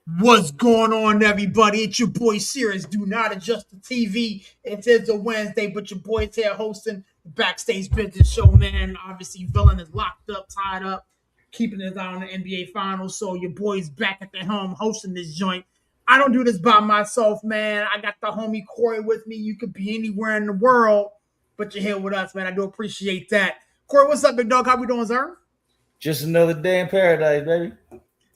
What's going on, everybody? It's your boy Serious. Do not adjust the TV. It is a Wednesday, but your boy's here hosting the Backstage Business show, man. Obviously, Villain is locked up, tied up, keeping his eye on the NBA Finals. So your boy's back at the helm hosting this joint. I don't do this by myself, man. I got the homie Corey with me. You could be anywhere in the world, but you're here with us, man. I do appreciate that. Corey, what's up, big dog? How we doing, sir? Just another day in paradise, baby.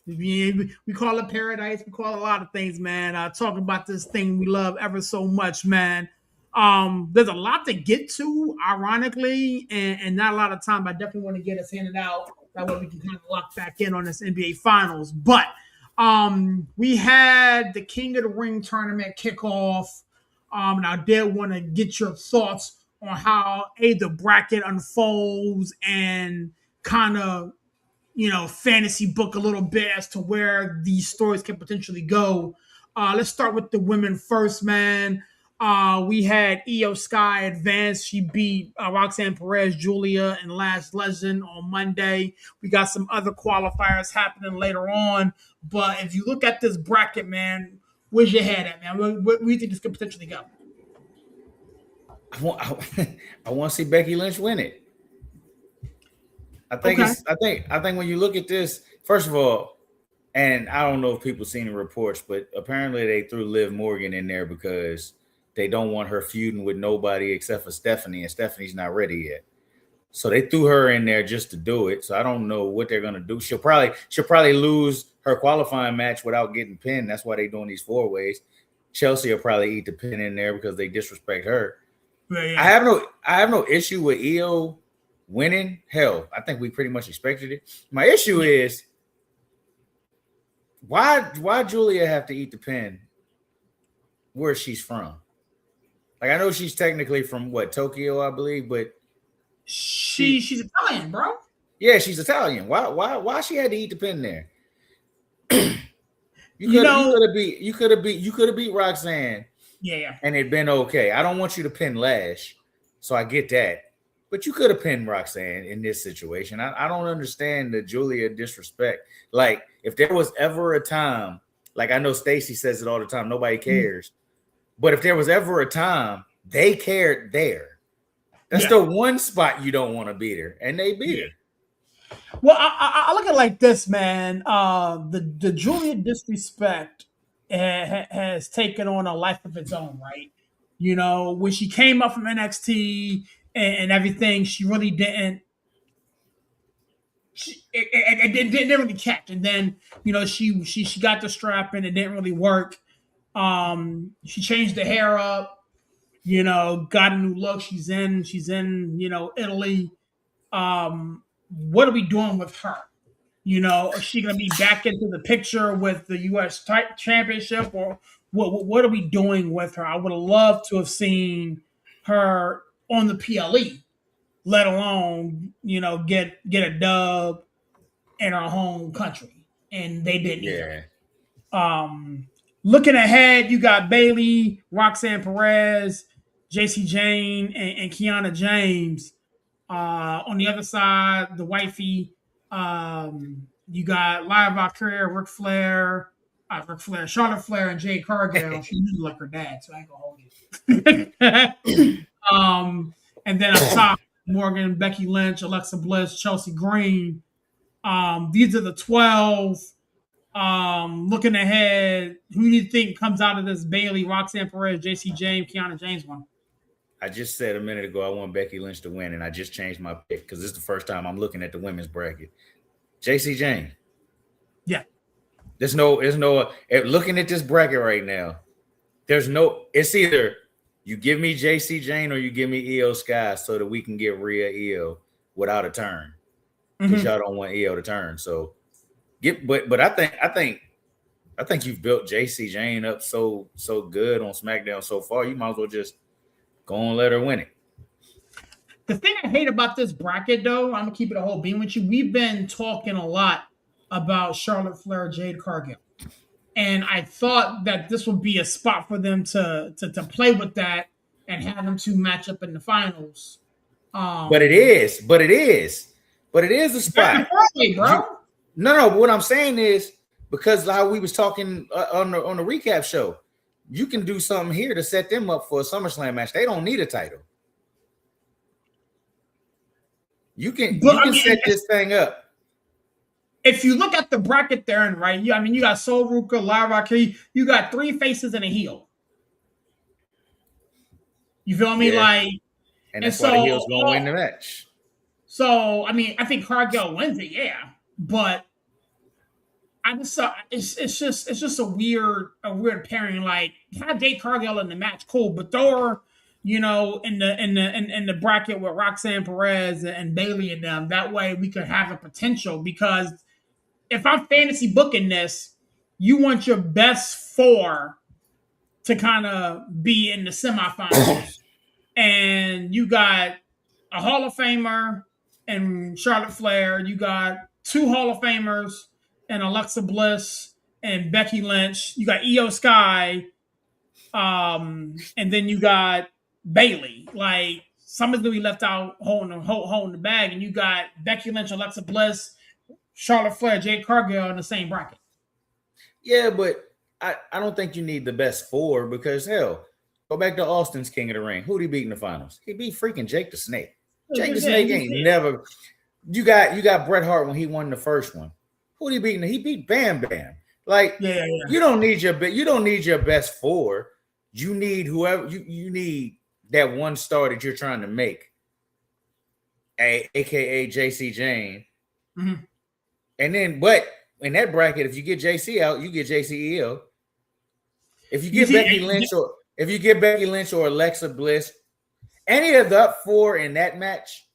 We call it paradise. We call it a lot of things, man. Talking about this thing we love ever so much, man. There's a lot to get to, ironically, and not a lot of time. I definitely want to get us handed out. That way we can kind of lock back in on this NBA Finals. But we had the King of the Ring tournament kickoff. And I did want to get your thoughts on how the bracket unfolds and kind of fantasy book a little bit as to where these stories can potentially go. Let's start with the women first, man. We had Io Sky advance. She beat Roxanne Perez, Julia, and Last Legend on Monday. We got some other qualifiers happening later on. But if you look at this bracket, man, where's your head at, man? Where do you think this could potentially go? I want to see Becky Lynch win it. I think when you look at this, first of all, and I don't know if people seen the reports, but apparently they threw Liv Morgan in there because they don't want her feuding with nobody except for Stephanie, and Stephanie's not ready yet. So they threw her in there just to do it. So I don't know what they're gonna do. She'll probably lose her qualifying match without getting pinned. That's why they're doing these 4-ways. Chelsea will probably eat the pin in there because they disrespect her. Yeah. I have no issue with Io winning. Hell, I think we pretty much expected it. My issue is why Julia have to eat the pin where she's from? Like, I know she's technically from Tokyo, I believe, but she's Italian, bro. Yeah, she's Italian. Why she had to eat the pin there? You could have beat Roxanne. Yeah. And it'd been okay. I don't want you to pin Lash, so I get that. But you could have pinned Roxanne in this situation. I don't understand the Julia disrespect. Like, if there was ever a time, like I know Stacey says it all the time, nobody cares. But if there was ever a time, they cared there. That's the one spot you don't want to beat her, and they beat her. Well, I look at it like this, man. The Julia disrespect has taken on a life of its own, right? When she came up from NXT and everything, she really didn't. It didn't really catch, and then she got the strap and it didn't really work. She changed the hair up, got a new look. She's in Italy. What are we doing with her? Is she going to be back into the picture with the U.S. Championship, or what are we doing with her? I would have loved to have seen her on the PLE, let alone get a dub in our home country, and they didn't either. Looking ahead, you got Bayley, Roxanne Perez, JC Jane, and Kiana James. On the other side, the wifey, you got Live Valkyria, Ric Flair, Charlotte Flair, and Jade Cargill. She usually like her dad, so I ain't gonna hold it. And then up top, Morgan, Becky Lynch, Alexa Bliss, Chelsea Green. These are the 12. Looking ahead, who do you think comes out of this Bayley, Roxanne Perez, JC James, Kiana James one? I just said a minute ago I want Becky Lynch to win, and I just changed my pick because this is the first time I'm looking at the women's bracket. JC James. Yeah. There's no looking at this bracket right now. It's either you give me JC Jane or you give me Io Sky so that we can get Rhea Io without a turn. Because y'all don't want Io to turn. So but I think you've built JC Jane up so good on SmackDown so far. You might as well just go and let her win it. The thing I hate about this bracket, though, I'm gonna keep it a whole beam with you. We've been talking a lot about Charlotte Flair, Jade Cargill, and I thought that this would be a spot for them to play with that and have them two match up in the finals. But it is a spot, bro. No, but what I'm saying is Because how we was talking on the recap show, you can do something here to set them up for a SummerSlam match. They don't need a title. You can set this thing up. If you look at the bracket there, and right, you got Sol Ruka, Lyra, you got 3 faces and a heel. You feel me? Yeah. And that's why the heel's going to win the match. So, I think Cargill wins it, yeah. But I just saw it's just a weird pairing. Like, have Jade Cargill in the match, cool, but throw her, in the bracket with Roxanne Perez and Bayley and them. That way we could have a potential, because if I'm fantasy booking this, you want your best 4 to kind of be in the semifinals. And you got a Hall of Famer and Charlotte Flair. You got 2 Hall of Famers and Alexa Bliss and Becky Lynch. You got Io Sky. And then you got Bayley. Like, somebody's going to be left out holding the bag. And you got Becky Lynch, Alexa Bliss, Charlotte Flair, Jade Cargill in the same bracket. Yeah, but I don't think you need the best 4, because hell, go back to Austin's King of the Ring. Who'd he beat in the finals? He beat freaking Jake the Snake. Jake the Snake ain't never. You got Bret Hart when he won the first one. Who'd he beat? He beat Bam Bam. Like, you don't need your best 4. You need whoever you need that one star that you're trying to make, aka JC Jane. Mm-hmm. And then, but in that bracket, if you get JC out, you get JCEO. If you get Becky Lynch or Alexa Bliss, any of the 4 in that match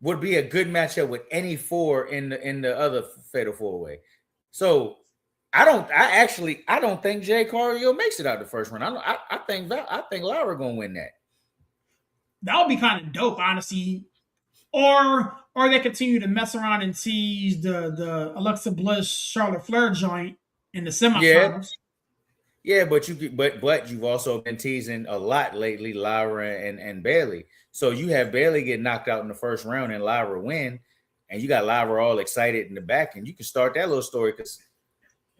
would be a good matchup with any 4 in the other Fatal 4-Way. So I don't think Jay Cargill makes it out the first round. I think Lyra gonna win that. That would be kind of dope, honestly. Or they continue to mess around and tease the Alexa Bliss Charlotte Flair joint in the semifinals. Yeah, but you've also been teasing a lot lately, Lyra and Bayley. So you have Bayley get knocked out in the first round and Lyra win, and you got Lyra all excited in the back, and you can start that little story. Because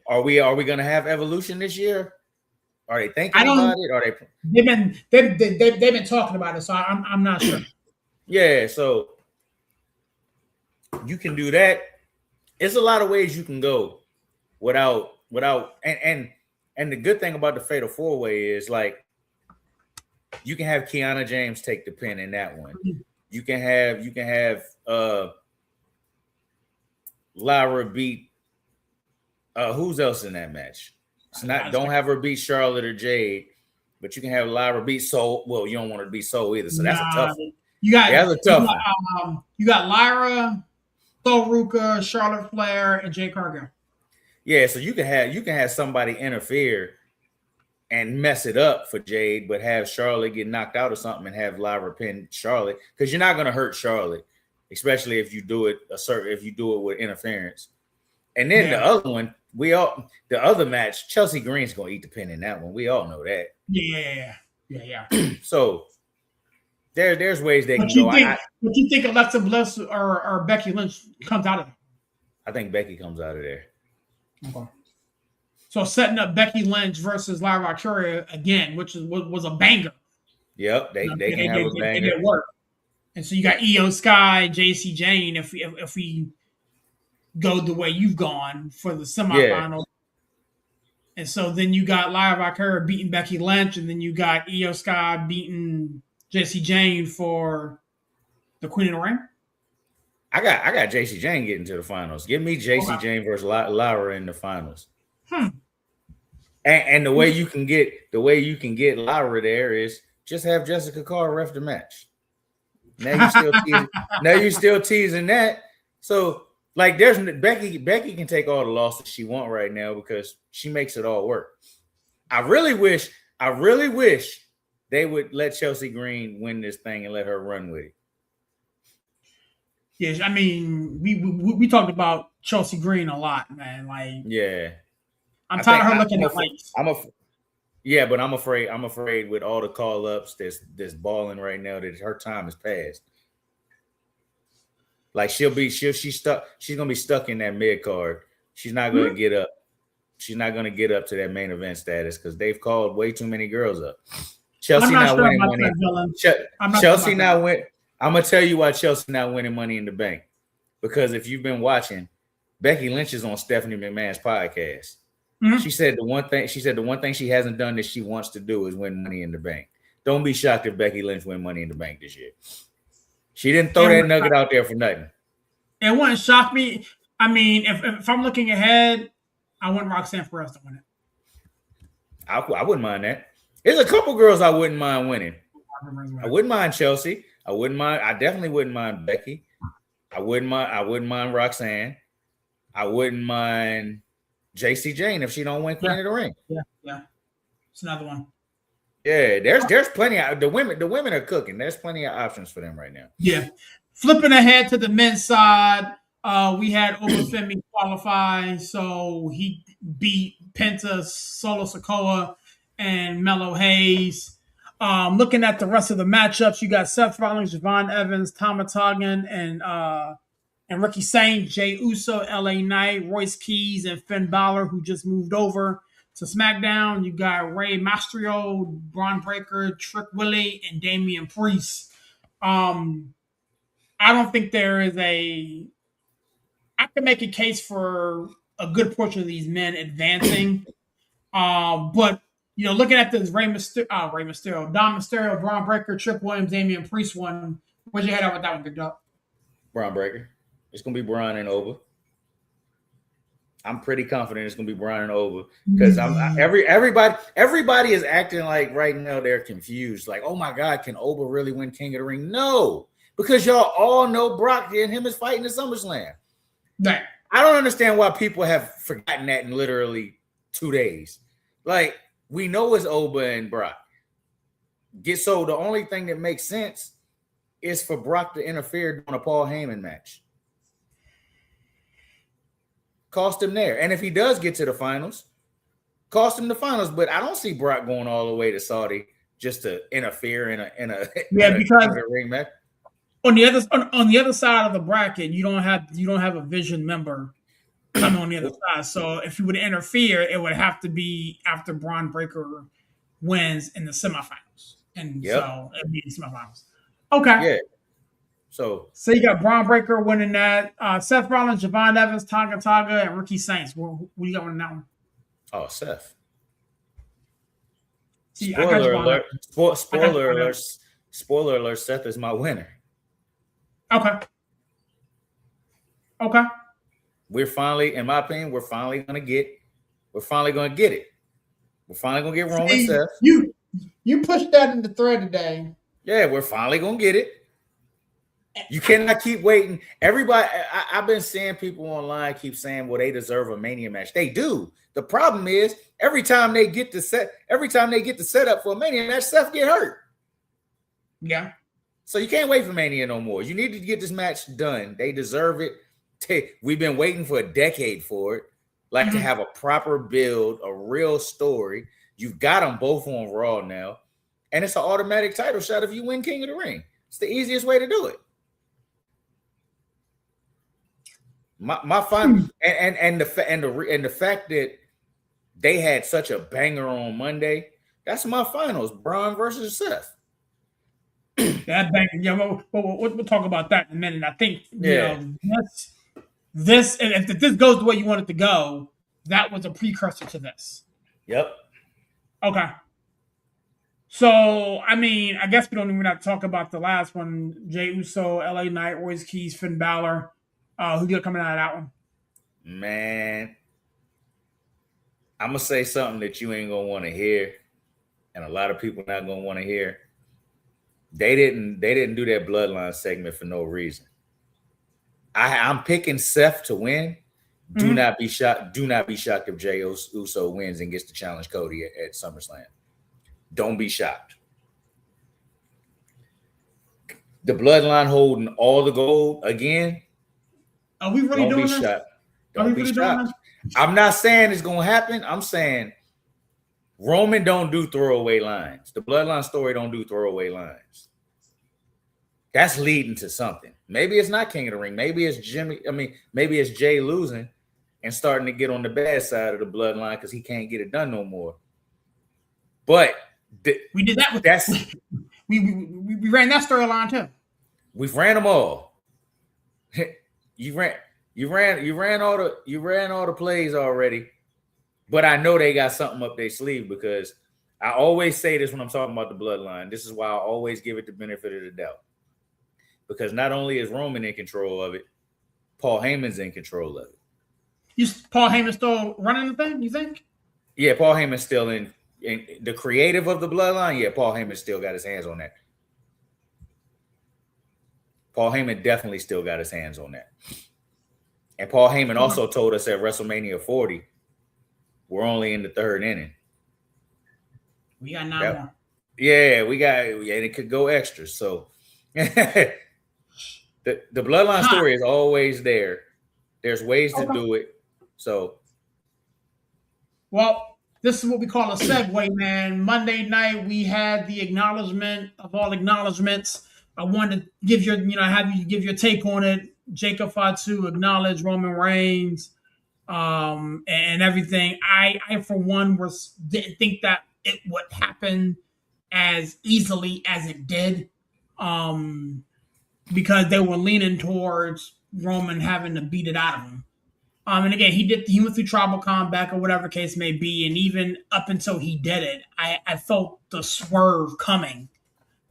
are we gonna have Evolution this year? Are they thinking about it? Are they've been talking about it, so I'm not sure. Yeah, so you can do that. It's a lot of ways you can go without and the good thing about the Fatal 4-Way is, like, you can have Kiana James take the pin in that one. You can have Lyra beat who's else in that match? Don't have her beat Charlotte or Jade, but you can have Lyra beat Soul. Well, you don't want her to beat Soul either, so that's a tough one. That's a tough one. You got Lyra, Sol Ruka, Charlotte Flair, and Jade Cargill. Yeah, so you can have somebody interfere and mess it up for Jade, but have Charlotte get knocked out or something and have Lyra pin Charlotte, because you're not going to hurt Charlotte, especially if you do it with interference. And then the other one, the other match, Chelsea Green's going to eat the pin in that one. We all know that. Yeah. So there's ways they can go. But you think Alexa Bliss or Becky Lynch comes out of it? I think Becky comes out of there. Okay. So setting up Becky Lynch versus Lyra Valkyria again, which was a banger. Yep, they can have a banger. It work. And so you got Io Sky, JC Jane. If we go the way you've gone for the semifinal, and so then you got Lyra Valkyria beating Becky Lynch, and then you got Io Sky beating JC Jane for the Queen of the Ring. I got JC Jane getting to the finals. Give me JC Jane versus Lyra in the finals. And the way you can get Lyra there is just have Jessica Carr ref the match. Now you're still teasing that. So, like, there's Becky can take all the losses she want right now because she makes it all work. I really wish they would let Chelsea Green win this thing and let her run with it. Yes, I mean, we talked about Chelsea Green a lot, man. Like, yeah, I'm tired of her looking at lights. But I'm afraid with all the call ups that's balling right now that her time is past. Like she's stuck. She's gonna be stuck in that mid card she's not going to get up. She's not going to get up to that main event status because they've called way too many girls up. Chelsea not winning money. Chelsea not win. I'm gonna tell you why Chelsea not winning Money in the Bank. Because if you've been watching, Becky Lynch is on Stephanie McMahon's podcast. Mm-hmm. She said the one thing she hasn't done that she wants to do is win Money in the Bank. Don't be shocked if Becky Lynch win Money in the Bank this year. She didn't throw that nugget out there for nothing. It wouldn't shock me. I mean, if I'm looking ahead, I want Roxanne Perez to win it. I wouldn't mind that. There's a couple girls I wouldn't mind winning. I wouldn't mind Chelsea. I definitely wouldn't mind Becky. I wouldn't mind Roxanne. I wouldn't mind JC Jane if she don't win Queen of the Ring. Yeah. It's another one. Yeah, there's plenty of the women are cooking. There's plenty of options for them right now. Yeah. Flipping ahead to the men's side, we had Obafemi qualify, so he beat Penta, Solo Sikoa, and Melo Hayes. Looking at the rest of the matchups, you got Seth Rollins, Javon Evans, Tama Tongan, and Ricky Saint, Jey Uso, LA Knight, Royce Keys, and Finn Balor, who just moved over to SmackDown. You got Rey Mysterio, Braun Breaker, Trick Willie, and Damian Priest. I don't think there is I can make a case for a good portion of these men advancing. But looking at this Rey Mysterio, Dom Mysterio, Braun Breaker, Trick Williams, Damian Priest one, where'd you head out with that one, Big Dog? Braun Breaker. It's gonna be Braun and Oba. I'm pretty confident it's gonna be Braun and Oba because everybody is acting like right now they're confused. Like, oh my God, can Oba really win King of the Ring? No, because y'all all know Brock and him is fighting at SummerSlam. Right. I don't understand why people have forgotten that in literally 2 days. Like, we know it's Oba and Brock. So the only thing that makes sense is for Brock to interfere on a Paul Heyman match. Cost him there. And if he does get to the finals, cost him the finals. But I don't see Brock going all the way to Saudi just to interfere in a because ring match. On the other side of the bracket, you don't have a Vision member coming on the other side. So if you would interfere, it would have to be after Braun Breaker wins in the semifinals. And so it'd be the semifinals. Okay. Yeah. So you got Braun Breaker winning that. Seth Rollins, Javon Evans, Tonga, and Ricky Saints. Who do you got winning that one? Oh, Seth. See, spoiler alert, Seth is my winner. Okay. We're finally, in my opinion, we're finally gonna get it. We're finally gonna get Roman Seth. You pushed that in the thread today. Yeah, we're finally gonna get it. You cannot keep waiting. Everybody, I've been seeing people online keep saying, well, they deserve a Mania match. They do. The problem is every time they get the set up for a Mania match, Seth get hurt. Yeah. So you can't wait for Mania no more. You need to get this match done. They deserve it. We've been waiting for a decade for it. Like to have a proper build, a real story. You've got them both on Raw now. And it's an automatic title shot if you win King of the Ring. It's the easiest way to do it. My fun and the fact that they had such a banger on Monday, that's my finals. Braun versus Seth. That banger, yeah. We'll talk about that in a minute. I think this if this goes the way you want it to go, that was a precursor to this. Yep. Okay. So, I mean, I guess we don't even have to talk about the last one. Jey Uso, LA Knight, Royce Keys, Finn Balor. Who you got coming out of that one? Man, I'm going to say something that you ain't going to want to hear, and a lot of people not going to want to hear. They didn't do that bloodline segment for no reason. I'm picking Seth to win. Do not be shocked. Do not be shocked if Jey Uso wins and gets to challenge Cody at SummerSlam. Don't be shocked. The bloodline holding all the gold again. Are we really doing this? Don't be shocked. I'm not saying it's going to happen. I'm saying Roman don't do throwaway lines. The bloodline story don't do throwaway lines. That's leading to something. Maybe it's not King of the Ring. Maybe it's Jimmy. Maybe it's Jay losing, and starting to get on the bad side of the bloodline because he can't get it done no more. But we did that with we ran that storyline too. We've ran them all. You ran all the plays already. But I know they got something up their sleeve because I always say this when I'm talking about the bloodline. This is why I always give it the benefit of the doubt. Because not only is Roman in control of it, Paul Heyman's in control of it. Paul Heyman still running the thing, you think? Yeah, Paul Heyman's still in the creative of the bloodline. Yeah, Paul Heyman still got his hands on that. Paul Heyman definitely still got his hands on that. And Paul Heyman also told us at WrestleMania 40, we're only in the third inning. We got 9 more. Yeah, and it could go extra. So the bloodline story is always there. There's ways to do it. So, well, this is what we call a segue, man. Monday night we had the acknowledgement of all acknowledgements. I wanted to give have you give your take on it. Jacob Fatu acknowledged Roman Reigns and everything. I for one didn't think that it would happen as easily as it did, because they were leaning towards Roman having to beat it out of him. And again, he went through tribal combat or whatever the case may be, and even up until he did it, I felt the swerve coming,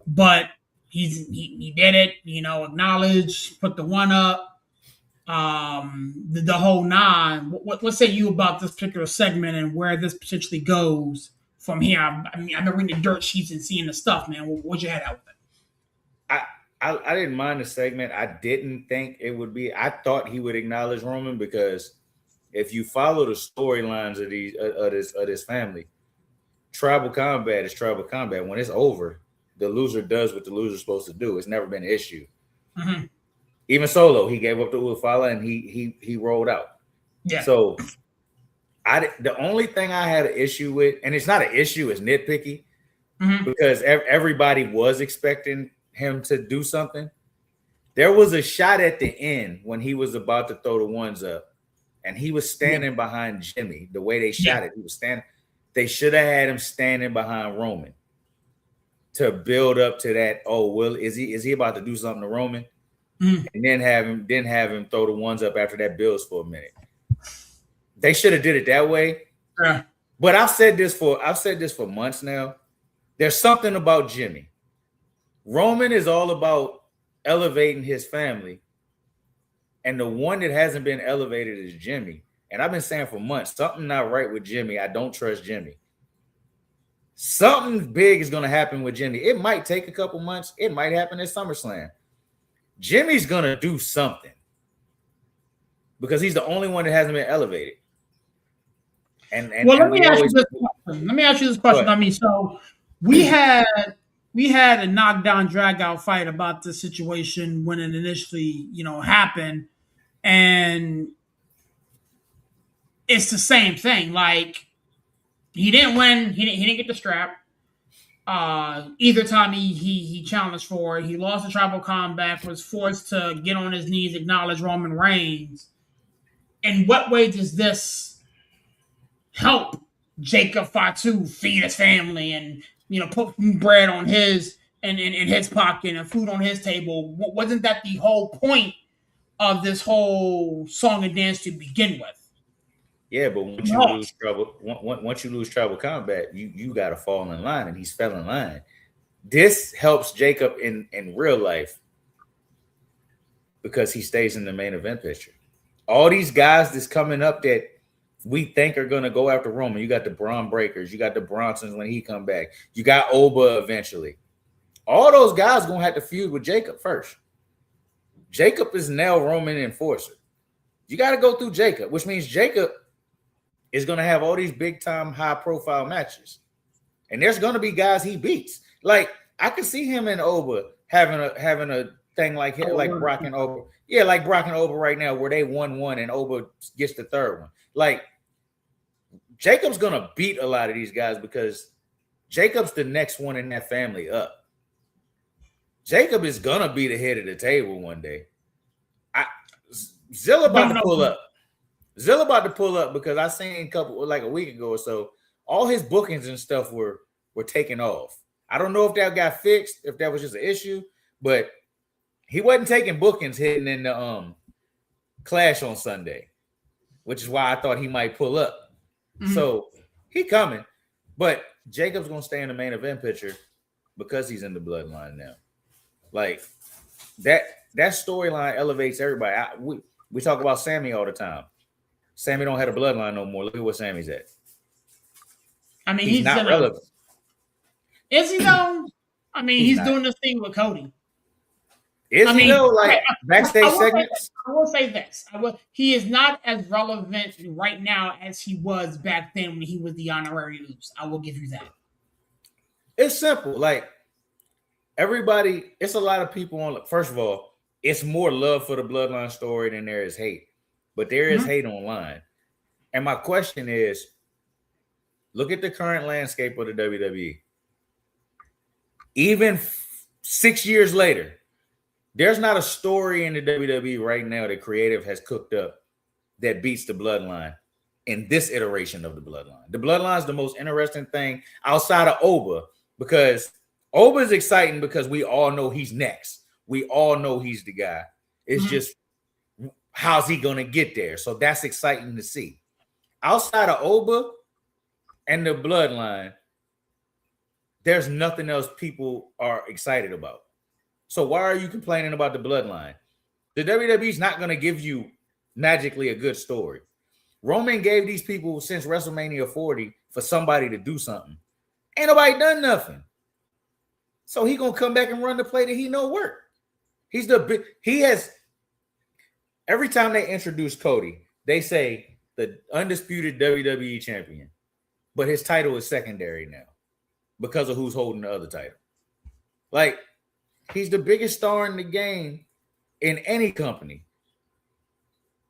but he did it, acknowledged, put the one up, the whole nine. What say you about this particular segment and where this potentially goes from here? I mean, I've been reading the dirt sheets and seeing the stuff, man. What'd you head out with it? I didn't mind the segment. I didn't think it would be. I thought he would acknowledge Roman because if you follow the storylines of this family, tribal combat is tribal combat. When it's over, the loser does what the loser's supposed to do. It's never been an issue. Mm-hmm. Even Solo, he gave up to Ufala and he rolled out. Yeah. So the only thing I had an issue with, and it's not an issue, it's nitpicky, because everybody was expecting him to do something. There was a shot at the end when he was about to throw the ones up, and he was standing behind Jimmy. The way they shot it, he was standing. They should have had him standing behind Roman to build up to that. Oh, well, is he about to do something to Roman? And then have him throw the ones up after that builds for a minute. They should have did it that way. Yeah. But I've said this for months now. There's something about Jimmy. Roman is all about elevating his family. And the one that hasn't been elevated is Jimmy. And I've been saying for months, something not right with Jimmy. I don't trust Jimmy. Something big is going to happen with Jimmy. It might take a couple months. It might happen at SummerSlam. Jimmy's going to do something because he's the only one that hasn't been elevated. Let me ask you this question. I mean, so we had a knockdown, drag out fight about this situation when it initially, happened, and it's the same thing. Like, he didn't win. He didn't get the strap. Either time he challenged for it, he lost the tribal combat, was forced to get on his knees, acknowledge Roman Reigns. In what way does this help Jacob Fatu feed his family and put bread on his in his pocket and food on his table? Wasn't that the whole point of this whole song and dance to begin with? Yeah, but once you lose tribal combat, you got to fall in line, and he's fell in line. This helps Jacob in real life because he stays in the main event picture. All these guys that's coming up that we think are going to go after Roman. You got the Braun Breakers. You got the Bronsons when he come back. You got Oba eventually. All those guys going to have to feud with Jacob first. Jacob is now Roman enforcer. You got to go through Jacob, which means Jacob is going to have all these big-time, high-profile matches. And there's going to be guys he beats. Like, I could see him and Oba having a thing like Brock and Oba. Yeah, like Brock and Oba right now where they 1-1 and Oba gets the third one. Like, Jacob's going to beat a lot of these guys because Jacob's the next one in that family up. Jacob is going to be the head of the table one day. Zilla about to pull up. Zilla about to pull up because I seen a week ago or so. All his bookings and stuff were taken off. I don't know if that got fixed, if that was just an issue, but he wasn't taking bookings hitting in the Clash on Sunday, which is why I thought he might pull up. Mm-hmm. So he coming, but Jacob's gonna stay in the main event picture because he's in the bloodline now. Like that storyline elevates everybody. We talk about Sammy all the time. Sammy don't have a bloodline no more. Look at what Sammy's at. I mean, he's not relevant. Is he though? I mean, he's doing this thing with Cody. Is he though? Like backstage segments? I will say this. He is not as relevant right now as he was back then when he was the honorary Oops. I will give you that. It's simple. Like everybody, it's a lot of people on. First of all, it's more love for the bloodline story than there is hate. But there is hate online. And my question is, look at the current landscape of the WWE. Even 6 years later, there's not a story in the WWE right now that creative has cooked up that beats the bloodline in this iteration of the bloodline. The bloodline is the most interesting thing outside of Oba, because Oba is exciting because we all know he's next. We all know he's the guy. It's just, how's he going to get there? So that's exciting to see. Outside of Oba and the bloodline, there's nothing else people are excited about. So why are you complaining about the bloodline? The WWE's not going to give you magically a good story. Roman gave these people since WrestleMania 40 for somebody to do something. Ain't nobody done nothing. So he going to come back and run the play that he know work. Every time they introduce Cody, they say the undisputed WWE champion, but his title is secondary now because of who's holding the other title. Like, he's the biggest star in the game in any company.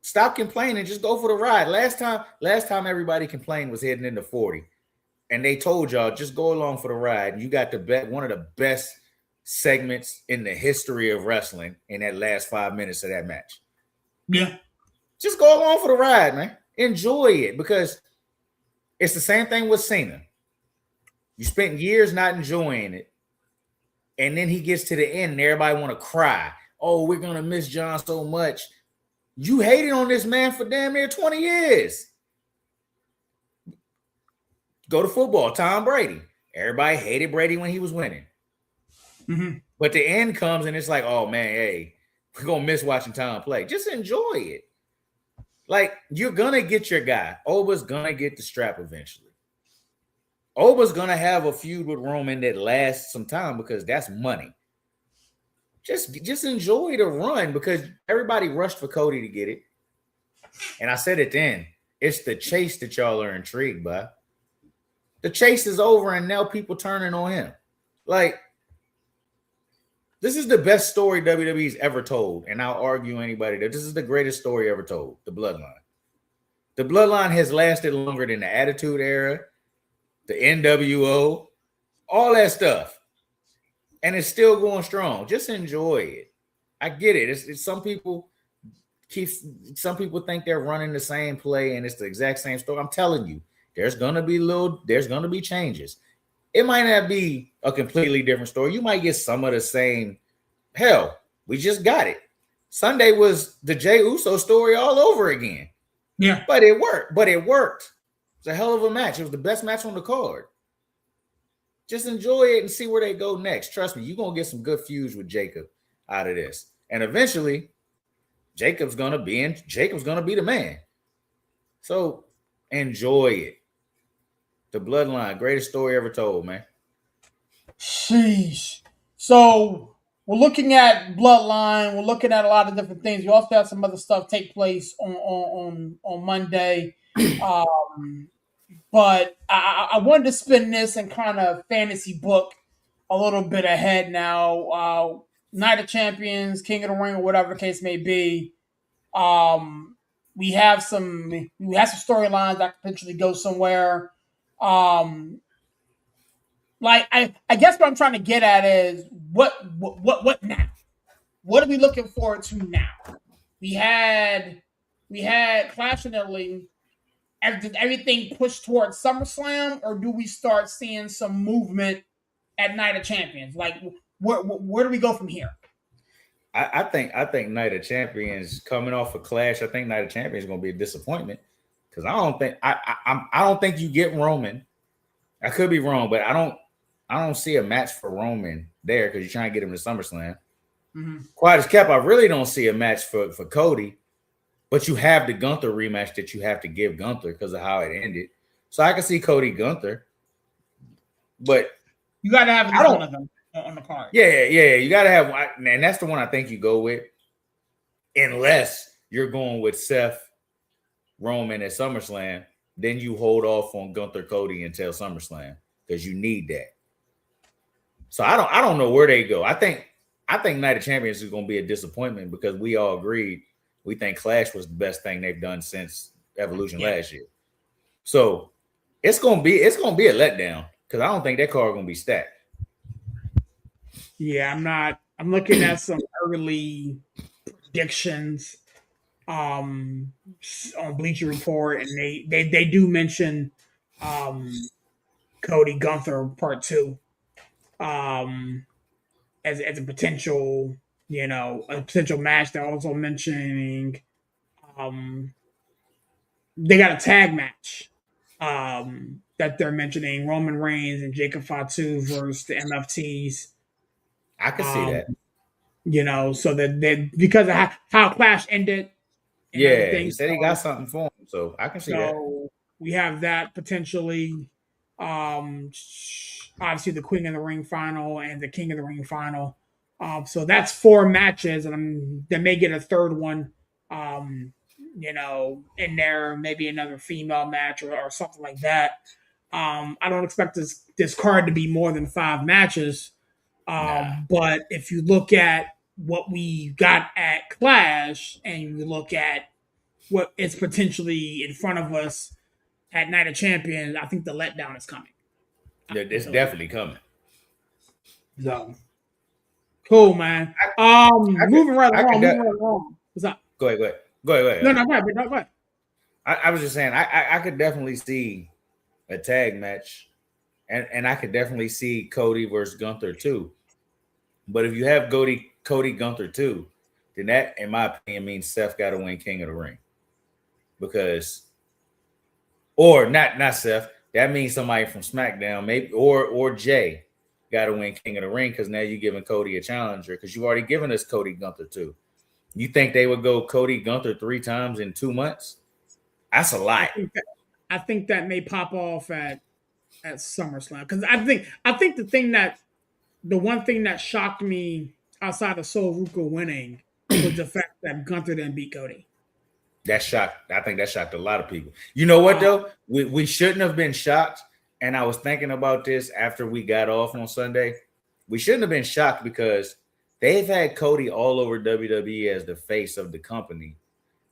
Stop complaining. Just go for the ride. Last time everybody complained was heading into 40, and they told y'all just go along for the ride. You got one of the best segments in the history of wrestling in that last 5 minutes of that match. Yeah. Just go along for the ride, man. Enjoy it, because it's the same thing with Cena. You spent years not enjoying it, and then he gets to the end and everybody want to cry. Oh, we're going to miss John so much. You hated on this man for damn near 20 years. Go to football, Tom Brady. Everybody hated Brady when he was winning. Mm-hmm. But the end comes and it's like, oh, man, hey, we're going to miss watching Tom play. Just enjoy it. Like, you're going to get your guy. Oba's going to get the strap eventually. Oba's going to have a feud with Roman that lasts some time because that's money. Just enjoy the run, because everybody rushed for Cody to get it. And I said it then. It's the chase that y'all are intrigued by. The chase is over and now people turning on him. Like, this is the best story WWE's ever told, and I'll argue anybody that this is the greatest story ever told, the Bloodline. The Bloodline has lasted longer than the Attitude Era, the NWO, all that stuff, and it's still going strong. Just enjoy it. I get it. It's some people think they're running the same play and it's the exact same story. I'm telling you, there's gonna be changes. It might not be a completely different story. You might get some of the same. Hell, we just got it. Sunday was the Jey Uso story all over again. Yeah. But it worked. It's a hell of a match. It was the best match on the card. Just enjoy it and see where they go next. Trust me, you're going to get some good feuds with Jacob out of this. And eventually, Jacob's going to be the man. So enjoy it. The Bloodline, greatest story ever told, man. Sheesh. So we're looking at Bloodline. We're looking at a lot of different things. We also have some other stuff take place on Monday. But I wanted to spin this and kind of fantasy book a little bit ahead now. Night of Champions, King of the Ring, or whatever the case may be. We have some storylines that could potentially go somewhere. I guess what I'm trying to get at is what now? What are we looking forward to now? We had we had Clash in Italy. Did everything push towards SummerSlam, or do we start seeing some movement at Night of Champions? Like, where do we go from here? I think Night of Champions coming off a Clash. I think Night of Champions is going to be a disappointment because I don't think you get Roman. I could be wrong, but I don't see a match for Roman there because you're trying to get him to SummerSlam. Mm-hmm. Quiet as kept, I really don't see a match for Cody, but you have the Gunther rematch that you have to give Gunther because of how it ended. So I can see Cody Gunther, but you got to have one of them on the card. Yeah, you got to have one, and that's the one I think you go with, unless you're going with Seth Roman at SummerSlam. Then you hold off on Gunther Cody until SummerSlam because you need that. So I don't know where they go. I think Night of Champions is going to be a disappointment because we all agreed we think Clash was the best thing they've done since Evolution last year. So it's going to be a letdown because I don't think that card is going to be stacked. Yeah, I'm looking at some early predictions on Bleacher Report, and they do mention Cody Gunther Part 2 as a potential, a potential match. They're also mentioning they got a tag match that they're mentioning, Roman Reigns and Jacob Fatu versus the MFTs. I can see that. So that because of how Clash ended. Yeah, he said he got something for him, so I can see that. We have that potentially. Obviously, the Queen of the Ring final and the King of the Ring final. So that's 4 matches, and they may get a third one. In there, maybe another female match or something like that. I don't expect this card to be more than 5 matches. But if you look at what we got at Clash and you look at what is potentially in front of us at Night of Champions, I think the letdown is coming. It's definitely coming. So cool, man. Moving right along. What's up? Go ahead. No, go ahead. I was just saying I could definitely see a tag match. And I could definitely see Cody versus Gunther too. But if you have Cody Gunther too, then that, in my opinion, means Seth got to win King of the Ring. Or not Seth. That means somebody from SmackDown, maybe, or Jay got to win King of the Ring because now you're giving Cody a challenger because you've already given us Cody Gunther too. You think they would go Cody Gunther 3 times in 2 months? That's a lot. I think that may pop off at SummerSlam because I think the one thing that shocked me outside of Sol Ruka winning was the fact that Gunther didn't beat Cody. I think that shocked a lot of people. You know what though? We shouldn't have been shocked. And I was thinking about this after we got off on Sunday. We shouldn't have been shocked because they've had Cody all over WWE as the face of the company.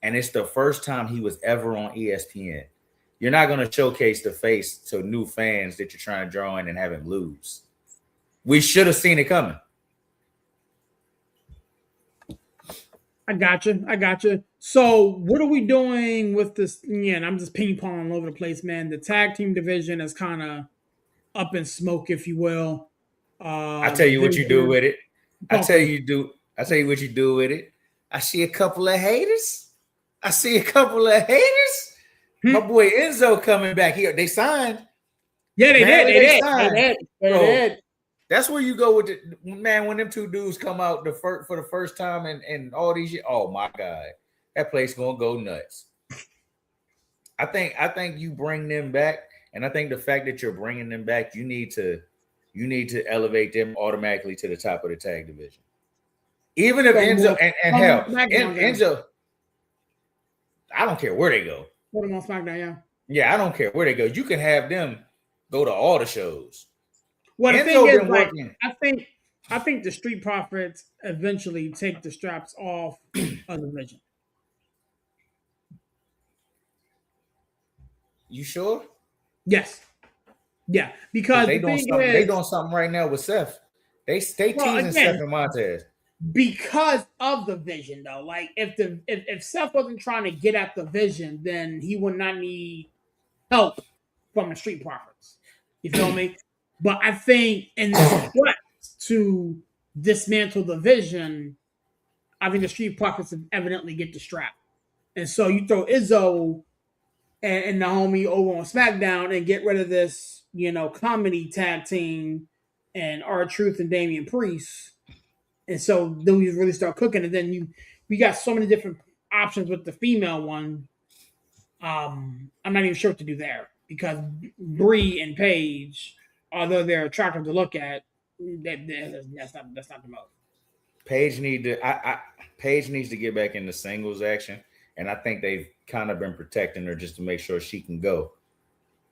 And it's the first time he was ever on ESPN. You're not going to showcase the face to new fans that you're trying to draw in and have him lose. We should have seen it coming. I got you. So what are we doing with this? Yeah, and I'm just ping-ponging all over the place, man. The tag team division is kind of up in smoke, if you will. I'll tell you what you do with it. I tell you what you do with it. I see a couple of haters. My boy Enzo coming back here. They signed. Yeah, they did. That's where you go with when them 2 dudes come out for the first time and all these years. Oh my God, that place gonna go nuts. I think you bring them back, and I think the fact that you're bringing them back, you need to elevate them automatically to the top of the tag division. Even if Enzo and hell, Enzo, I don't care where they go. Put them on SmackDown, yeah. Yeah, I don't care where they go. You can have them go to all the shows. Well, the thing is, like, I think the Street Profits eventually take the straps off of the division. You sure? Yes. Yeah, because they doing something right now with Seth. They teasing Seth and Montez. because of the vision, though. Like if Seth wasn't trying to get at the vision, then he would not need help from the Street Profits. You feel me? But I think in this quest to dismantle the vision, I think the Street Profits evidently get the strap. And so you throw Izzo and Naomi over on SmackDown and get rid of this, comedy tag team and R-Truth and Damian Priest. And so then we really start cooking. And then we got so many different options with the female one. I'm not even sure what to do there because Bree and Paige, although they're attractive to look at, that's not the move. Paige needs to get back into singles action, and I think they've kind of been protecting her just to make sure she can go.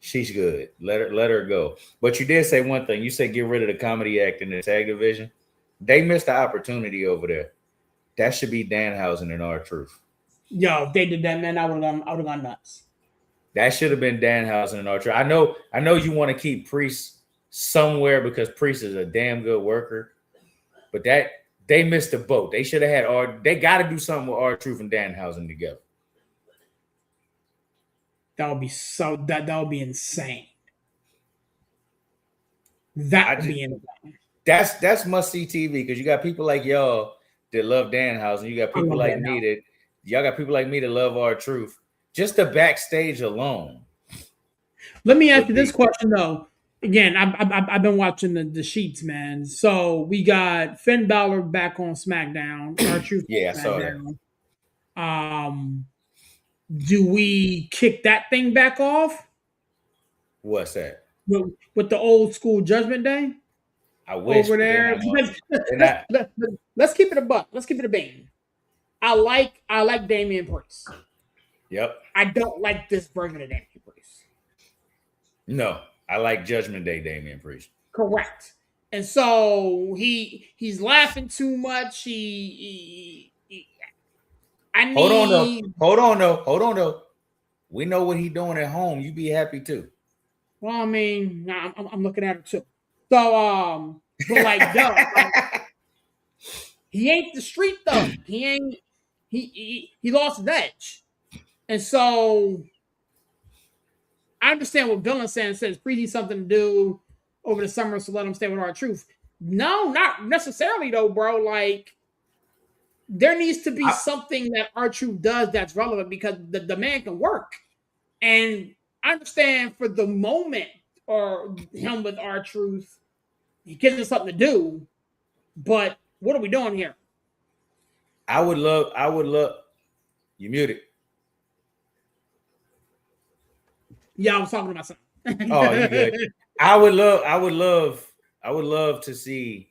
She's good. Let her go. But you did say one thing. You said get rid of the comedy act in the tag division. They missed the opportunity over there. That should be Danhausen and R-Truth. Yo, if they did that, man, I would have gone nuts. That should have been Danhausen and R-Truth. I know you want to keep Priest somewhere because Priest is a damn good worker, but they missed the boat. They should have had they got to do something with R-Truth and Danhausen together. That would be insane. That would be insane. That's must see TV because you got people like y'all that love Danhausen. You got people like me that y'all got people like me that love R-Truth. Just the backstage alone. Let me ask you this question though. Again, I've been watching the sheets, man. So we got Finn Balor back on SmackDown. R-Truth. Yeah, I saw that. Do we kick that thing back off? What's that? With the old school Judgment Day? I wish over there. Let's keep it a buck. Let's keep it a bean. I like Damian Priest. Yep. I don't like this version of Damian Priest. No, I like Judgment Day Damian Priest. Correct. And so he's laughing too much. Hold on though. We know what he's doing at home. You be happy too. Well, I mean, I'm looking at it too. So, but like, no, he ain't the street though. He ain't. He lost his edge, and so I understand what Dylan's saying. Says Preeti something to do over the summer, so let him stay with R-Truth. No, not necessarily though, bro. Like, there needs to be something that R-Truth does that's relevant because the man can work, and I understand for the moment or him with R-Truth. He gives us something to do, but what are we doing here? I would love. You muted. Yeah, I was talking about something. Oh, you good. I would love to see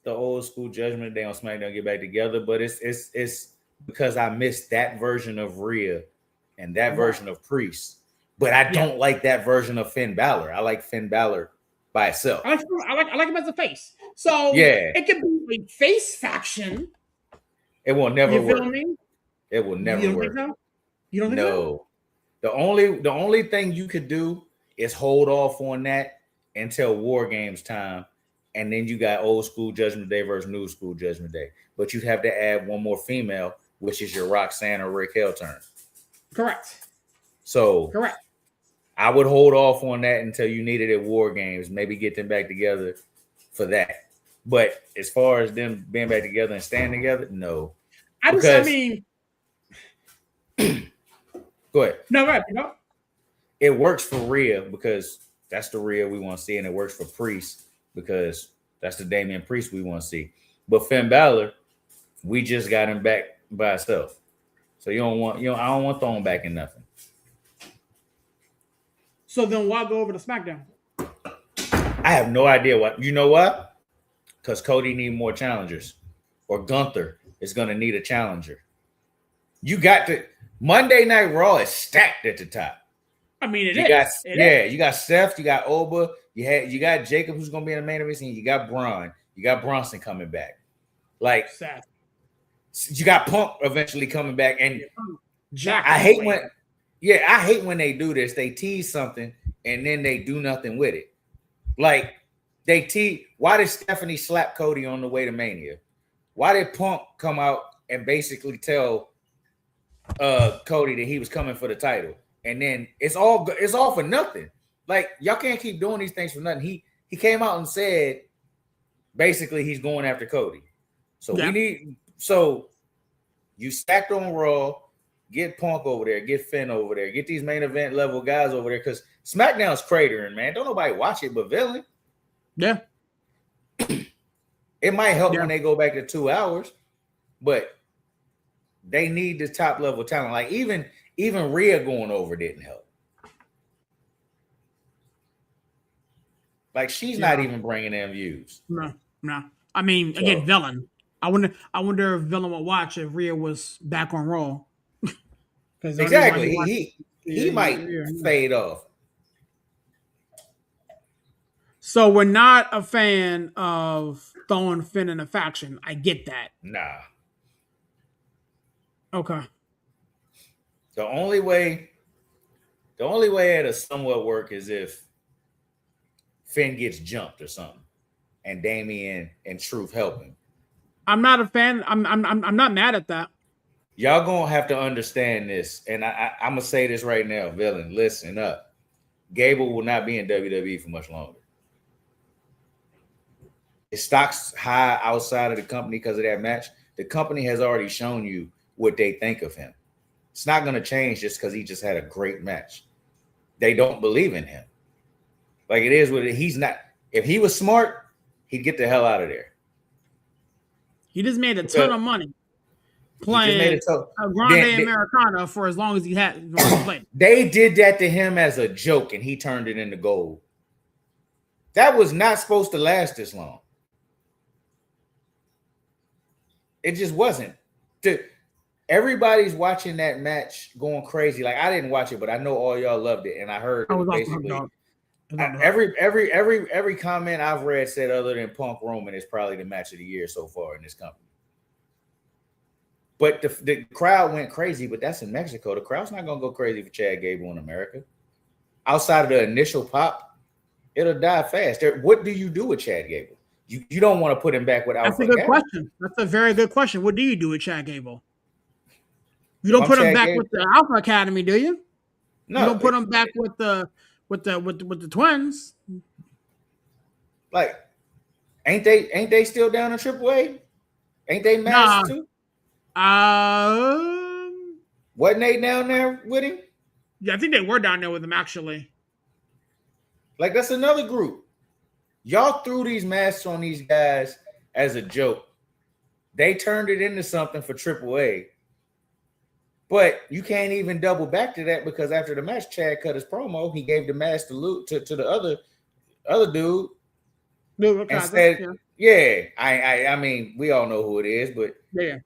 the old school Judgment Day on SmackDown get back together, but it's because I missed that version of Rhea and that version of Priest. But I don't like that version of Finn Balor. I like Finn Balor by itself. I like him as a face. So it could be a face faction. It will never work. Me? It will never work. So? You don't think so? The only thing you could do is hold off on that until War Games time, and then you got old school Judgment Day versus new school Judgment Day. But you'd have to add one more female, which is your Roxanne or Raquel turn. Correct. So correct. I would hold off on that until you need it at War Games. Maybe get them back together for that. But as far as them being back together and staying together, no. I mean, go ahead. No, right. It works for Rhea because that's the Rhea we want to see, and it works for Priest because that's the Damian Priest we want to see. But Finn Balor, we just got him back by himself. So I don't want throwing back in nothing. So then why go over to SmackDown? I have no idea what. You know what? Because Cody need more challengers. Or Gunther is going to need a challenger. You got to Monday Night Raw is stacked at the top. I mean, you got Seth, you got Oba, you got Jacob who's going to be in the main event, and you got Braun, you got Bronson coming back. Like Seth. You got Punk eventually coming back, and I hate when they do this. They tease something and then they do nothing with it. Like they tease. Why did Stephanie slap Cody on the way to Mania? Why did Punk come out and basically tell Cody that he was coming for the title? And then it's all for nothing. Like, y'all can't keep doing these things for nothing. He came out and said basically he's going after Cody. So you stacked on Raw, get Punk over there, get Finn over there, get these main event level guys over there, because SmackDown's cratering, man. Don't nobody watch it but Villain. Yeah. It might help when they go back to 2 hours, but they need the top level talent. Like even Rhea going over didn't help. Like, she's not even bringing in views. No. I mean, again, Villain. I wonder if Villain would watch if Rhea was back on Raw. Exactly. He might fade off. So we're not a fan of throwing Finn in a faction. I get that. Nah. Okay. The only way it'll somewhat work is if Finn gets jumped or something, and Damian and Truth help him. I'm not a fan. I'm not mad at that. Y'all gonna have to understand this, and I'm gonna say this right now, Villain. Listen up. Gable will not be in WWE for much longer. His stock's high outside of the company because of that match. The company has already shown you what they think of him. It's not gonna change just because he just had a great match. They don't believe in him. Like, it is what it is. He's not. If he was smart, he'd get the hell out of there. He just made a ton of money playing a Grande Americana for as long as he had played. They did that to him as a joke, and he turned it into gold. That was not supposed to last this long. It just wasn't. Everybody's watching that match going crazy. Like, I didn't watch it, but I know all y'all loved it, and I heard basically every comment I've read said other than Punk Roman is probably the match of the year so far in this company. But the crowd went crazy, but that's in Mexico. The crowd's not going to go crazy for Chad Gable in America. Outside of the initial pop, it'll die fast. What do you do with Chad Gable? You don't want to put him back with Alpha. That's a good question. That's a very good question. What do you do with Chad Gable? You don't put him back with the Alpha Academy, do you? No. You don't put him back with the twins. Like, ain't they still down in AAA? Ain't they masked too? Wasn't they down there with him? Yeah, I think they were down there with him actually. Like, that's another group. Y'all threw these masks on these guys as a joke. They turned it into something for AAA. But you can't even double back to that, because after the match, Chad cut his promo. He gave the mask to the other dude. And said, I mean, we all know who it is, but yeah.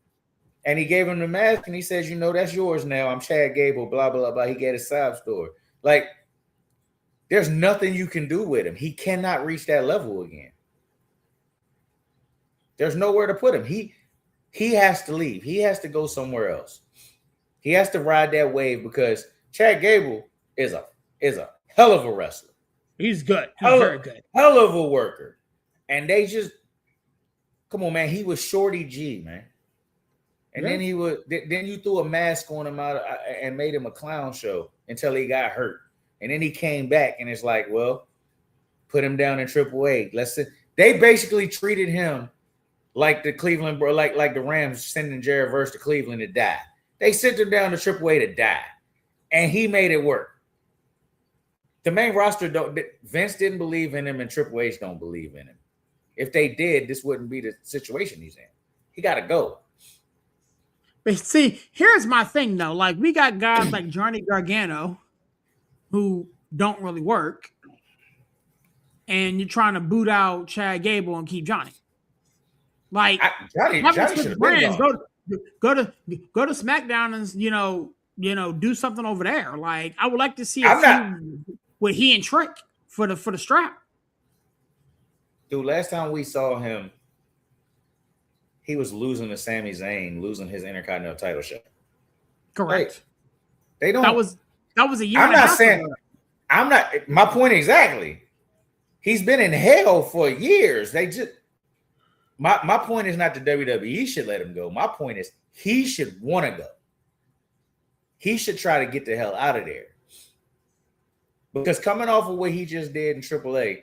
And he gave him the mask, and he says, that's yours now. I'm Chad Gable, blah, blah, blah. He gave a sob story. Like, there's nothing you can do with him. He cannot reach that level again. There's nowhere to put him. He has to leave. He has to go somewhere else. He has to ride that wave, because Chad Gable is a hell of a wrestler. He's good. He's very good. Hell of a worker. And they just, come on, man. He was Shorty G, man. And then then you threw a mask on him out and made him a clown show until he got hurt. And then he came back, and it's like, well, put him down in AAA. They basically treated him like the Cleveland, like the Rams sending Jared Verse to Cleveland to die. They sent him down to AAA to die, and he made it work. The main roster Vince didn't believe in him, and Triple H don't believe in him. If they did, this wouldn't be the situation he's in. He got to go. But see, here's my thing though. Like, we got guys like Johnny Gargano who don't really work, and you're trying to boot out Chad Gable and keep Johnny. Like, Johnny should have been gone. Go to SmackDown and do something over there. Like, I would like to see with he and Trick for the strap. Dude, last time we saw him, he was losing to Sami Zayn, losing his Intercontinental title shot. Correct. They don't. That was a year. I'm not. My point exactly. He's been in hell for years. my point is not the WWE should let him go. My point is he should want to go. He should try to get the hell out of there. Because coming off of what he just did in AAA,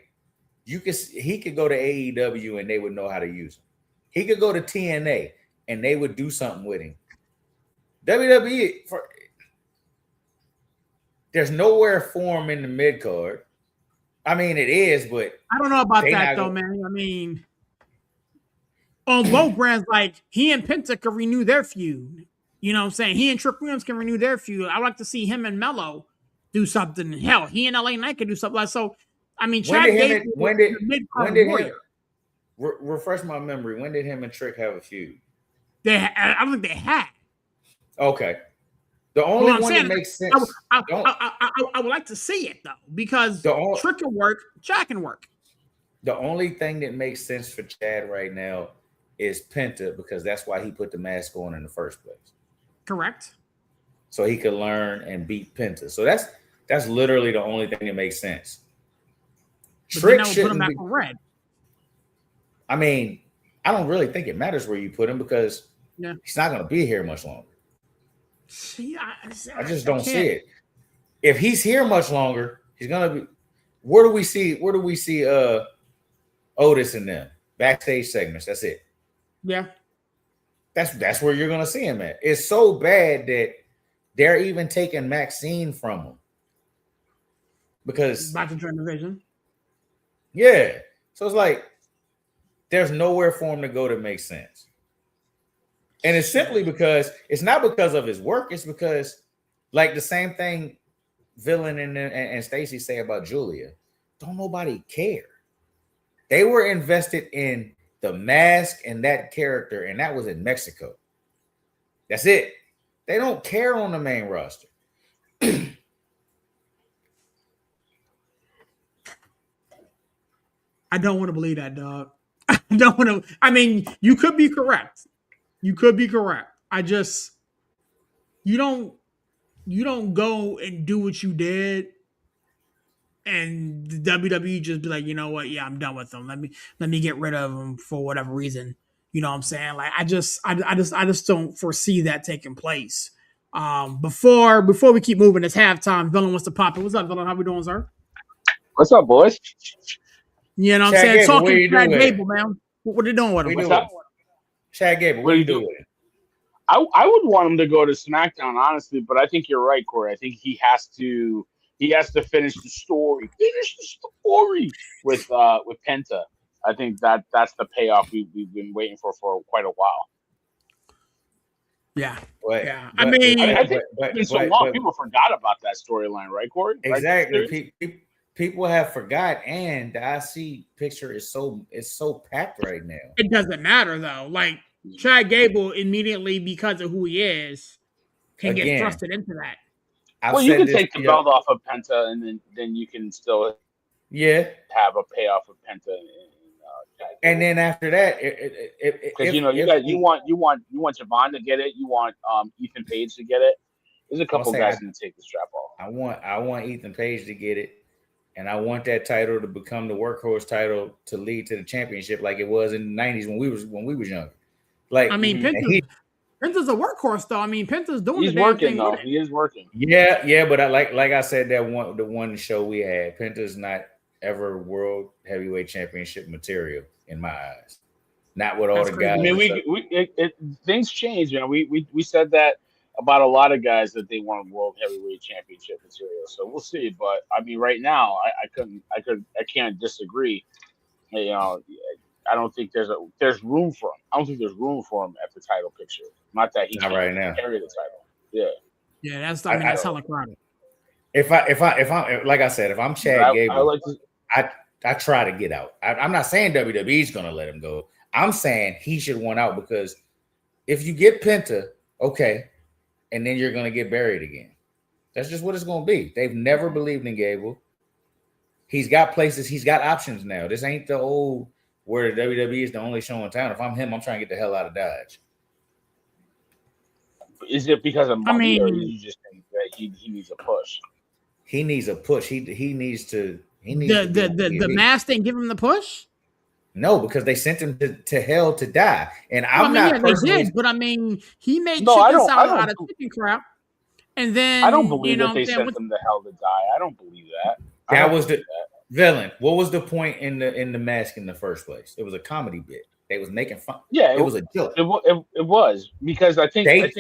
he could go to AEW and they would know how to use him. He could go to TNA and they would do something with him. WWE, there's nowhere for him in the mid card. I mean, it is, but I don't know about that though, man. I mean, on both brands, like he and Penta can renew their feud. You know what I'm saying? He and Trick Williams can renew their feud. I would like to see him and Mello do something. Hell, he and LA Knight can do something like so. I mean, refresh my memory. When did him and Trick have a feud? I don't think they had. Okay. The only one that makes sense. I would like to see it though, because Trick can work, Jack can work. The only thing that makes sense for Chad right now is Penta, because that's why he put the mask on in the first place. Correct. So he could learn and beat Penta. So that's literally the only thing that makes sense. But Trick shouldn't put him back on red. I mean, I don't really think it matters where you put him because he's not going to be here much longer. See, I just don't see it. If he's here much longer, he's going to be. Where do we see Otis and them? Backstage segments. That's it. Yeah. That's where you're going to see him at. It's so bad that they're even taking Maxine from him. Because about to join the division. Yeah. So it's like there's nowhere for him to go that makes sense. And it's simply because it's not because of his work. It's because, like the same thing Villain and Stacey say about Julia. Don't nobody care. They were invested in the mask and that character, and that was in Mexico. That's it. They don't care on the main roster. I don't want to believe that, dog. I don't want to. I mean, you could be correct. You could be correct. You don't go and do what you did, and the WWE just be like, you know what? Yeah, I'm done with them. Let me get rid of them for whatever reason. You know what I'm saying? Like, I just don't foresee that taking place. Before we keep moving, it's halftime. Villain wants to pop it. What's up, Villain? How we doing, sir? What's up, boys? You know what I'm saying? Talking to Chad Gable, man. What are you doing with him? What's up? Chad Gable, what are you doing? I would want him to go to SmackDown, honestly, but I think you're right, Corey. I think he has to finish the story. Finish the story with Penta. I think that's the payoff we've been waiting for quite a while. Yeah. Yeah. I think it's been so long. People forgot about that storyline, right, Corey? Exactly. Right? People have forgot, and the IC picture is so packed right now. It doesn't matter though. Like Chad Gable immediately, because of who he is, can get thrusted into that. Well, you can take the belt off of Penta, and then you can still have a payoff of Penta. And then after that, because you want Javon to get it, you want Ethan Page to get it. There's a couple guys going to take the strap off. I want Ethan Page to get it, and I want that title to become the workhorse title to lead to the championship, like it was in the '90s when we was young. Like, I mean, Penta's a workhorse, though. I mean, Penta's doing. He's working, though. He is working. Yeah, but like I said, the one show we had, Penta's not ever world heavyweight championship material in my eyes. Not with all the guys. I mean, things change. You know, we said that about a lot of guys that they weren't world heavyweight championship material. So we'll see. But I mean, right now, I can't disagree. You know, I don't think there's room for him. I don't think there's room for him at the title picture. Not that he can't right now carry the title. Yeah. Yeah, that's hella crowded. If I'm like I said, if I'm Chad Gable, I try to get out. I'm not saying WWE's gonna let him go. I'm saying he should want out, because if you get Penta, okay, and then you're gonna get buried again. That's just what it's gonna be. They've never believed in Gable. He's got places, he's got options now. This ain't the old where the WWE is the only show in town. If I'm him, I'm trying to get the hell out of Dodge. Is it because of money, or do you just think that he needs a push? He needs a push. He needs to. The mask didn't give him the push. No, because they sent him to hell to die. And Well, I'm not they personally. did, but I mean, he made No, I chicken don't. I salad out don't. of chicken crap, and I don't then believe that they saying, sent them to hell to die. I don't believe that. That was the villain. What was the point in the mask in the first place? It was a comedy bit. They was making fun. Yeah, it was a joke. It was because I think They-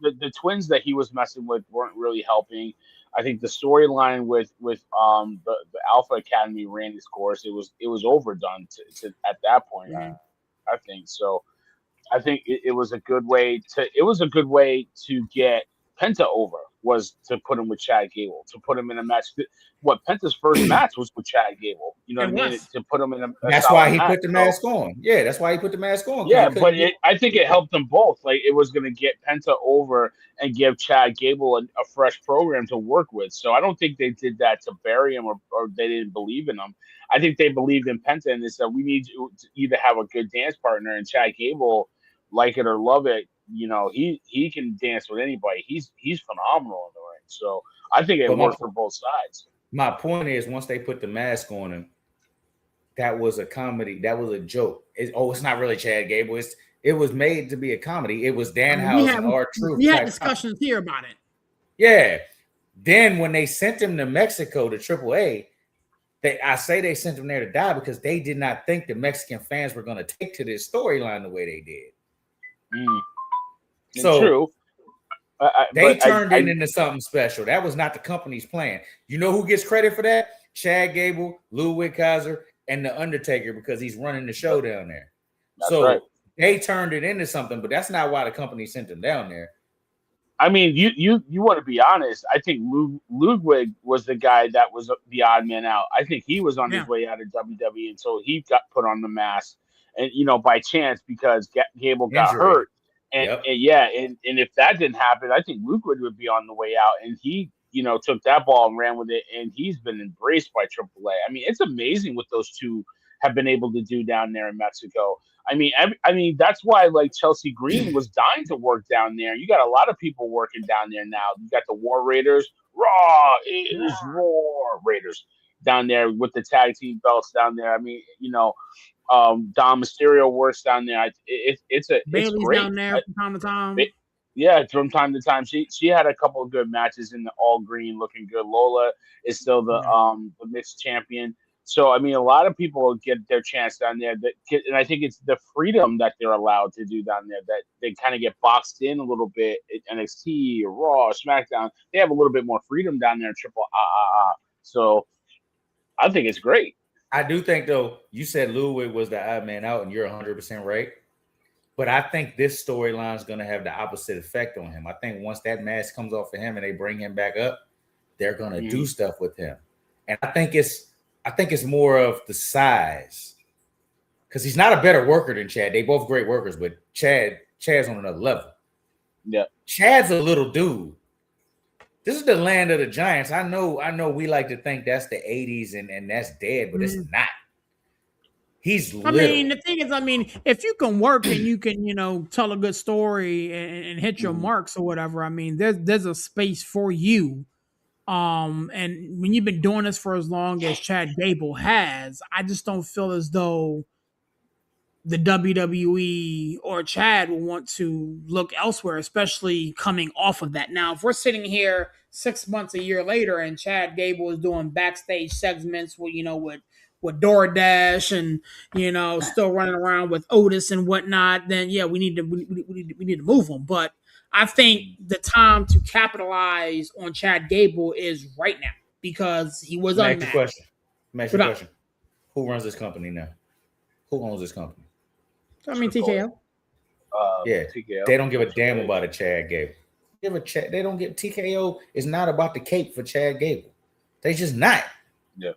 the twins that he was messing with weren't really helping. I think the storyline with the Alpha Academy ran its course. It was overdone to at that point. I think so. I think it was a good way to get Penta over, was to put him with Chad Gable, to put him in a match. What Penta's first match was with Chad Gable. You know what I mean? To put him in a that's why he put the mask on. Yeah, that's why he put the mask on. Yeah, but I think it helped them both. Like, it was going to get Penta over and give Chad Gable a fresh program to work with. So I don't think they did that to bury him, or they didn't believe in him. I think they believed in Penta, and they said, we need to either have a good dance partner, and Chad Gable, like it or love it, he can dance with anybody. He's phenomenal in the ring. So I think it worked for both sides. My point is, once they put the mask on him, that was a comedy. That was a joke. It's not really Chad Gable. It was made to be a comedy. It was Danhausen and R-Truth. We had discussions here about it. Yeah. Then when they sent him to Mexico to AAA, I say they sent him there to die because they did not think the Mexican fans were going to take to this storyline the way they did. So true. They turned it into something special. That was not the company's plan. You know who gets credit for that? Chad Gable, Ludwig Kaiser, and The Undertaker, because he's running the show down there. Right. They turned it into something, but that's not why the company sent him down there. I mean, you want to be honest. I think Ludwig was the guy that was the odd man out. I think he was on his way out of WWE until he got put on the mask. And, by chance, because Gable got hurt. And if that didn't happen, I think Ludwig would be on the way out. And he, took that ball and ran with it. And he's been embraced by AAA. I mean, it's amazing what those two have been able to do down there in Mexico. I mean, that's why, like, Chelsea Green was dying to work down there. You got a lot of people working down there now. You got the War Raiders. Raw is War Raiders down there with the tag team belts down there. I mean, Dom Mysterio works down there. It's Bailey's great. Down there from time to time. Yeah, from time to time. She had a couple of good matches in the all green, looking good. Lola is still the mixed champion. So I mean, a lot of people get their chance down there. And I think it's the freedom that they're allowed to do down there that they kind of get boxed in a little bit. At NXT or Raw or SmackDown, they have a little bit more freedom down there in Triple A. So I think it's great. I do think, though, you said Ludwig was the odd man out, and you're 100% right. But I think this storyline is going to have the opposite effect on him. I think once that mask comes off of him and they bring him back up, they're going to do stuff with him. And I think it's more of the size, because he's not a better worker than Chad. They both great workers, but Chad's on another level. Yeah, Chad's a little dude. This is the land of the giants. I know we like to think that's the 80s and that's dead, but it's not. He's little. I mean, the thing is, if you can work and you can, tell a good story and hit your marks or whatever, I mean, there's a space for you. And when you've been doing this for as long as Chad Gable has, I just don't feel as though the WWE or Chad will want to look elsewhere, especially coming off of that. Now, if we're sitting here 6 months, a year later, and Chad Gable is doing backstage segments with DoorDash and still running around with Otis and whatnot, then we need to move him. But I think the time to capitalize on Chad Gable is right now, because he was unmatched. Next question. Who runs this company now? Who owns this company? TKO. TKO. They don't give a damn about a Chad Gable. They don't get TKO. Is not about the cape for Chad Gable. They just not. Yeah.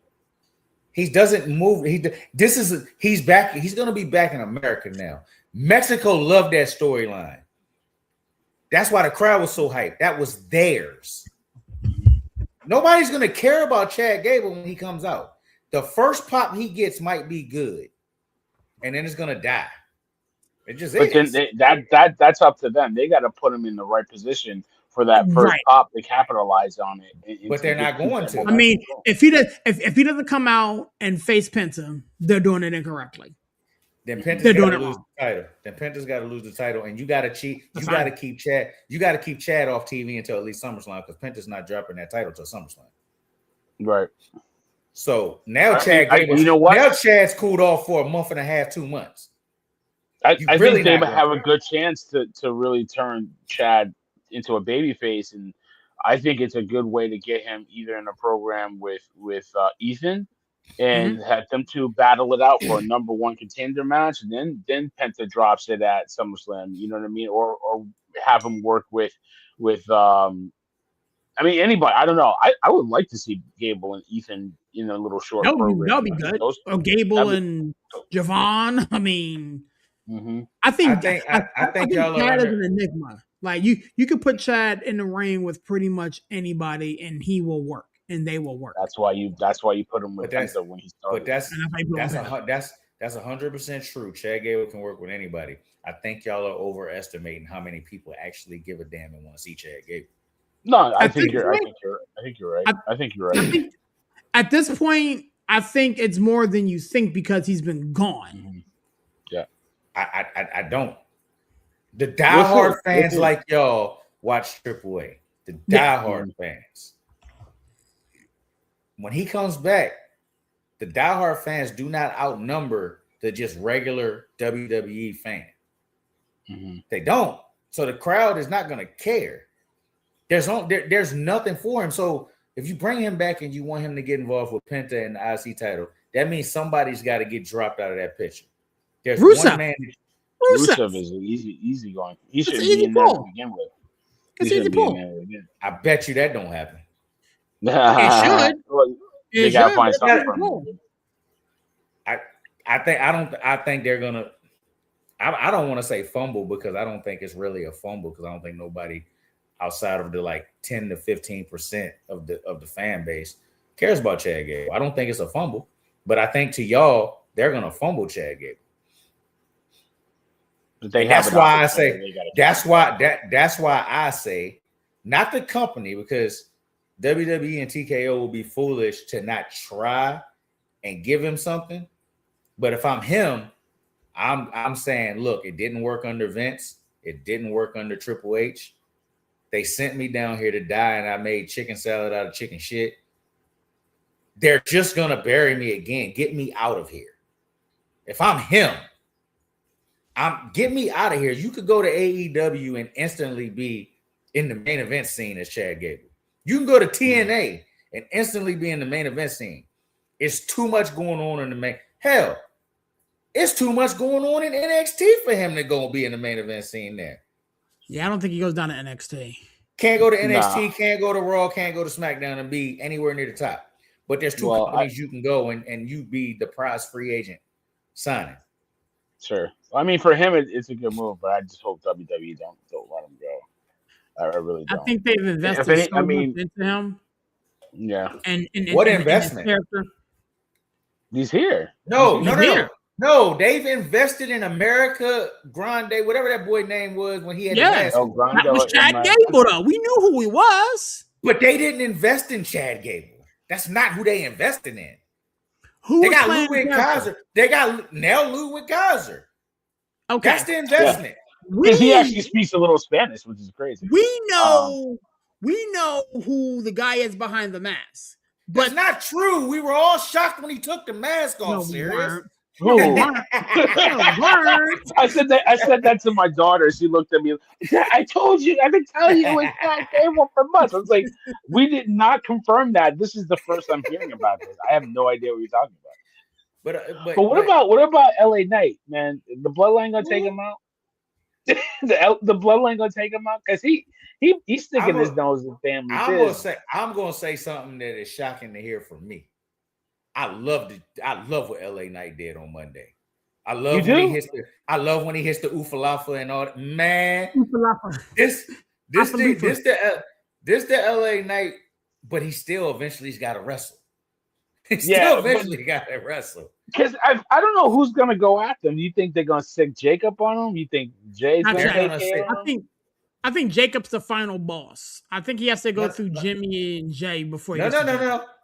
He doesn't move. He's back. He's going to be back in America now. Mexico loved that storyline. That's why the crowd was so hyped. That was theirs. Nobody's going to care about Chad Gable when he comes out. The first pop he gets might be good, and then it's going to die. It just is. Then that's up to them. They got to put him in the right position for that first pop to capitalize on it. But they're not going to. If he doesn't come out and face Penta, they're doing it incorrectly. Then Penta's got to lose the title. Then Penta's got to lose the title, and you got to cheat. You got to keep Chad. You got to keep Chad off TV until at least SummerSlam because Penta's not dropping that title till SummerSlam. Right. So now now Chad's cooled off for a month and a half, 2 months. I think they have a good chance to really turn Chad into a babyface, and I think it's a good way to get him either in a program with Ethan. And have them two battle it out for a number one contender match, and then Penta drops it at SummerSlam. You know what I mean? Or have him work with anybody. I don't know. I would like to see Gable and Ethan in a little short program. That'd be good. Or Gable and Javon. I mean, I think y'all Chad is an enigma. Like you could put Chad in the ring with pretty much anybody, and he will work. And they will work. That's why you put him with Penta when he started. But that's 100% true. Chad Gable can work with anybody. I think y'all are overestimating how many people actually give a damn and want to see Chad Gable. No, I think you're right. I think you're right. At this point, I think it's more than you think because he's been gone. Yeah, I don't. The diehard fans like y'all watch Triple A. The diehard fans. When he comes back, the diehard fans do not outnumber the just regular WWE fan. They don't. So the crowd is not going to care. There's nothing for him. So if you bring him back and you want him to get involved with Penta and the IC title, that means somebody's got to get dropped out of that picture. There's one man. Rusev is easy going. He should be in there to begin with. It's easy pull. I bet you that don't happen. It should. They gotta find something. I think they're gonna. I don't want to say fumble because I don't think it's really a fumble because I don't think nobody outside of the like 10 to 15% of the fan base cares about Chad Gable. I don't think it's a fumble, but I think to y'all they're gonna fumble Chad Gable. That's why I say not the company because WWE and TKO will be foolish to not try and give him something. But if I'm him, I'm saying, look, it didn't work under Vince. It didn't work under Triple H. They sent me down here to die, and I made chicken salad out of chicken shit. They're just going to bury me again. Get me out of here. If I'm him, get me out of here. You could go to AEW and instantly be in the main event scene as Chad Gable. You can go to TNA and instantly be in the main event scene. It's too much going on in the main. Hell, it's too much going on in NXT for him to go be in the main event scene there. Yeah, I don't think he goes down to NXT. Can't go to NXT, can't go to Raw, can't go to SmackDown and be anywhere near the top. But there's two companies you can go and you be the prize free agent signing. Sure. I mean, for him, it's a good move, but I just hope WWE don't let him go. I really don't. I think they've invested much into him. Yeah. And what investment? He's here. No, they've invested in America Grande, whatever that boy name was when he had the mask. That was Chad Gable, though. We knew who he was. But they didn't invest in Chad Gable. That's not who they invested in. They got Ludwig Kaiser. They got Ludwig Kaiser. Okay. That's the investment. Because he actually speaks a little Spanish, which is crazy. We know who the guy is behind the mask. But that's not true. We were all shocked when he took the mask off. Serious? I said that to my daughter. She looked at me. I told you. I've been telling you it's not Gable for months. I was like, we did not confirm that. This is the first I'm hearing about this. I have no idea what you're talking about. But what about LA Knight, man? The Bloodline gonna take him out? the Bloodline gonna take him out because he's sticking his nose in family. I'm gonna say something that is shocking to hear from me. I love what LA Knight did on Monday. I love when he hits the Oofalaffa and all that. Man, this the LA Knight, but he still eventually's got to wrestle. He's still eventually got to wrestle. Because I don't know who's gonna go after him. You think they're gonna stick Jacob on him? You think Jay's gonna take care of him? I think Jacob's the final boss. I think he has to go through Jimmy and Jay before.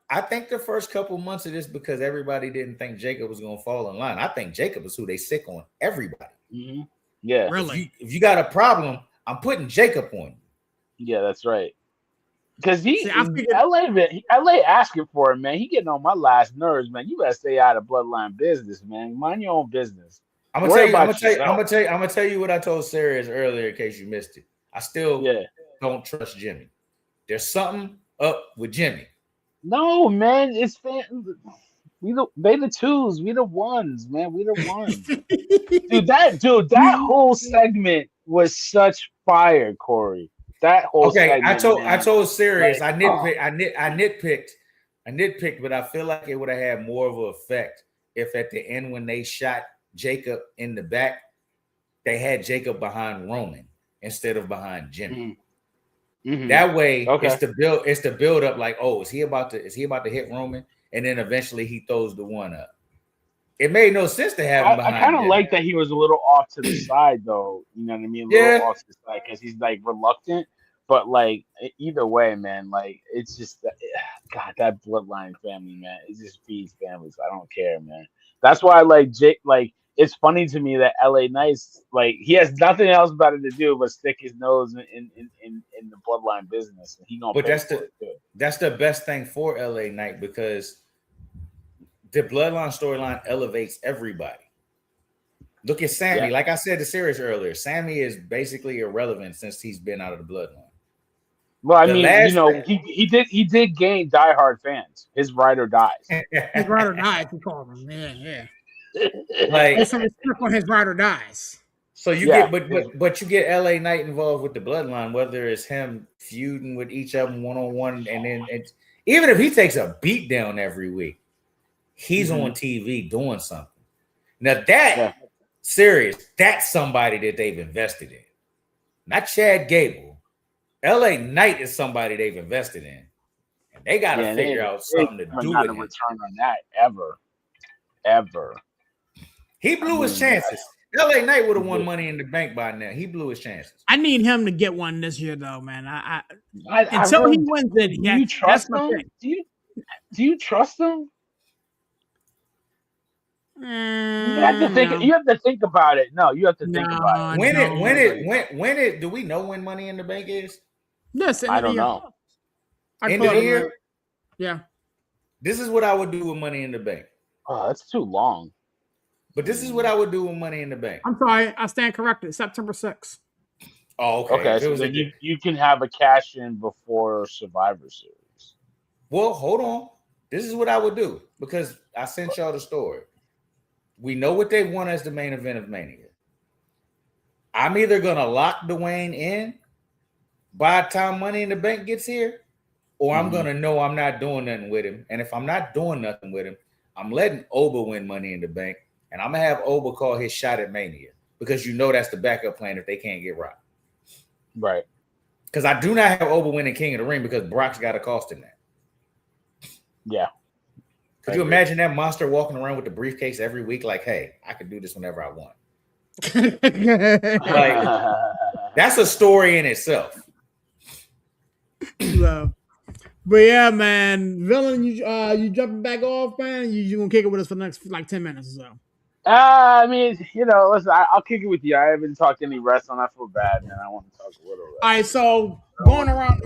I think the first couple months of this because everybody didn't think Jacob was gonna fall in line. I think Jacob is who they sick on everybody. Mm-hmm. Yeah, Really? If you got a problem, I'm putting Jacob on you. Yeah, that's right. Because I figured, LA asking for it, man. He getting on my last nerves, man. You better stay out of bloodline business, man. Mind your own business. I'm gonna tell you what I told Sirius earlier in case you missed it. I still don't trust Jimmy. There's something up with Jimmy. No, man, it's they the twos, we the ones, man. We the ones. that whole segment was such fire, Corey. That whole segment. I told Sirius, I nitpicked, but I feel like it would have had more of an effect if at the end when they shot Jacob in the back, they had Jacob behind Roman instead of behind Jimmy. Mm-hmm. That way, it's the build up. Like, oh, is he about to hit Roman, and then eventually he throws the one up. It made no sense to have him behind. I kind of like that he was a little off to the side, though. You know what I mean? A little off to the side because he's like reluctant. But like either way, man, like it's just God, that bloodline family, man, it just feeds families. I don't care, man. That's why I like Jake. Like it's funny to me that LA Knight's like he has nothing else better to do but stick his nose in the bloodline business, and he gonna. But that's the best thing for LA Knight because the bloodline storyline elevates everybody. Look at Sammy. Yeah. Like I said to Sirius earlier, Sammy is basically irrelevant since he's been out of the bloodline. Well, I mean, he did gain diehard fans. His ride or dies. His ride or dies, we call him. Yeah. Like there's some respect on his ride or dies. So you get, but you get LA Knight involved with the bloodline, whether it's him feuding with each of them 1-on-1, and then even if he takes a beat down every week, he's on TV doing something. Now serious, that's somebody that they've invested in, not Chad Gable. LA Knight is somebody they've invested in, and they got to figure out something to do with him. Return on that ever. He blew his chances. LA Knight would have won Money in the Bank by now. He blew his chances. I need him to get one this year, though, man. Until he wins it, do you trust him? Do you trust him? You have to think. You have to think about it. No, you have to think about it. When it? Do we know when Money in the Bank is? Yes, I don't know. End of the year. Yeah. This is what I would do with Money in the Bank. Oh, that's too long. But this is what I would do with Money in the Bank. I'm sorry, I stand corrected. September 6th. Oh, okay. Okay, so then you can have a cash in before Survivor Series. Well, hold on. This is what I would do because I sent y'all the story. We know what they want as the main event of Mania. I'm either gonna lock Dwayne in by the time Money in the Bank gets here, or I'm gonna know I'm not doing nothing with him. And if I'm not doing nothing with him, I'm letting Oba win Money in the Bank, and I'm gonna have Oba call his shot at Mania because you know that's the backup plan if they can't get Rock. Right. Because I do not have Oba winning King of the Ring because Brock's got a cost in that. Yeah. Could you imagine that monster walking around with the briefcase every week? Like, hey, I can do this whenever I want. Like, that's a story in itself. So, but yeah, man, Villain, you jumping back off, man? You gonna kick it with us for the next like 10 minutes or so? I mean, listen, I'll kick it with you. I haven't talked any wrestling. I feel bad, man. I want to talk a little. All right, so going around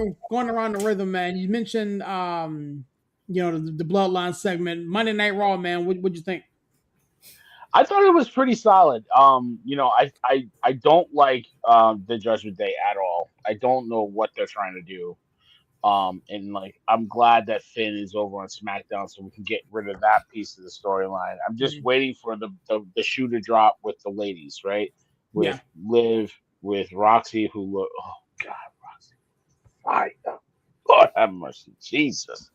the rhythm, man. You mentioned the Bloodline segment, Monday Night Raw, man. What'd you think? I thought it was pretty solid. I don't like the Judgment Day at all. I don't know what they're trying to do. And like I'm glad that Finn is over on SmackDown so we can get rid of that piece of the storyline. I'm just waiting for the shoe to drop with the ladies, right? With Liv, with Roxy, oh God, Roxy. Fire. Lord have mercy. Jesus.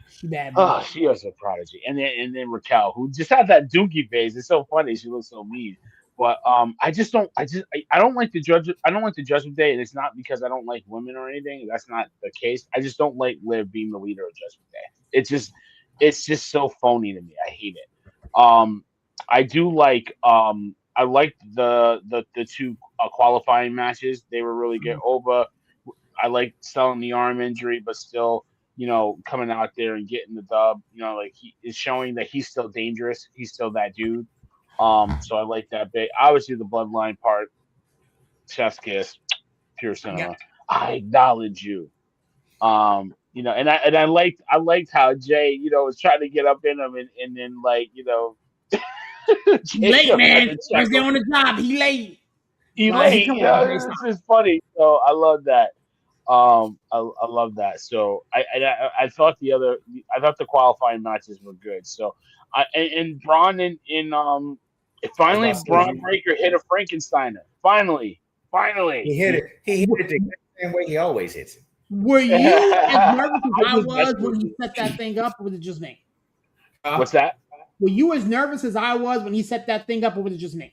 She is a prodigy. And then Raquel, who just had that dookie face. It's so funny. She looks so mean. But I don't like the Judgment Day, and it's not because I don't like women or anything. That's not the case. I just don't like Liv being the leader of Judgment Day. It's just so phony to me. I hate it. I do like I liked the two qualifying matches. They were really good. Oba, I liked selling the arm injury, but still, coming out there and getting the dub. Like he is showing that he's still dangerous. He's still that dude. So I like that bit. Obviously, the bloodline part, chef's kiss, pure cinema. I acknowledge you. And I liked how Jay, was trying to get up in him, and then late, man. Once they're on the job, he late. He late. This is funny. So I love that. I love that. So I thought the qualifying matches were good. So and Braun finally Braun Breaker hit a Frankensteiner. Finally he hit it. He hit it the same way he always hits it. Were you as nervous as I was when he set that thing up, or was it just me? What's that? Were you as nervous as I was when he set that thing up, or was it just me?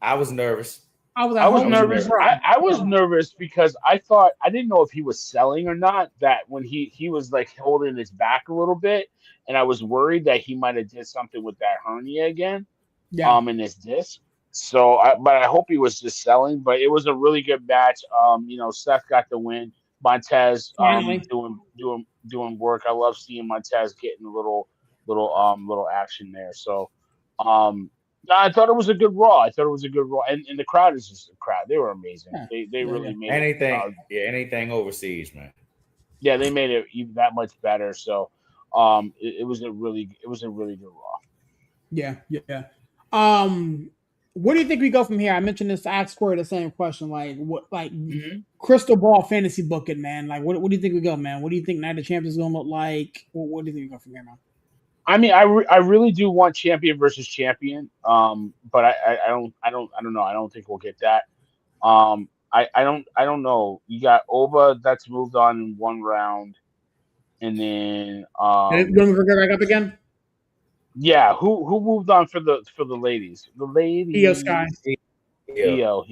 I was nervous. I was nervous. I was nervous because I didn't know if he was selling or not. That when he was like holding his back a little bit, and I was worried that he might have did something with that hernia again, in his disc. So, but I hope he was just selling. But it was a really good match. Seth got the win. Montez doing work. I love seeing Montez getting a little action there. So, I thought it was a good Raw. And the crowd is just a crowd. They were amazing. They really made anything overseas, man. Yeah, they made it even that much better. So, it was a really good Raw. Yeah. Where do you think we go from here? I mentioned this to ask Corey the same question. Crystal ball fantasy booking, man. Like, what do you think we go, man? What do you think Night of Champions is gonna look like? What do you think we go from here, man? I mean, I really do want champion versus champion. But I don't know. I don't think we'll get that. I don't know. You got Oba that's moved on in one round, and then you want to get back up again? Yeah, who moved on for the ladies? The ladies. Io Sky. Io.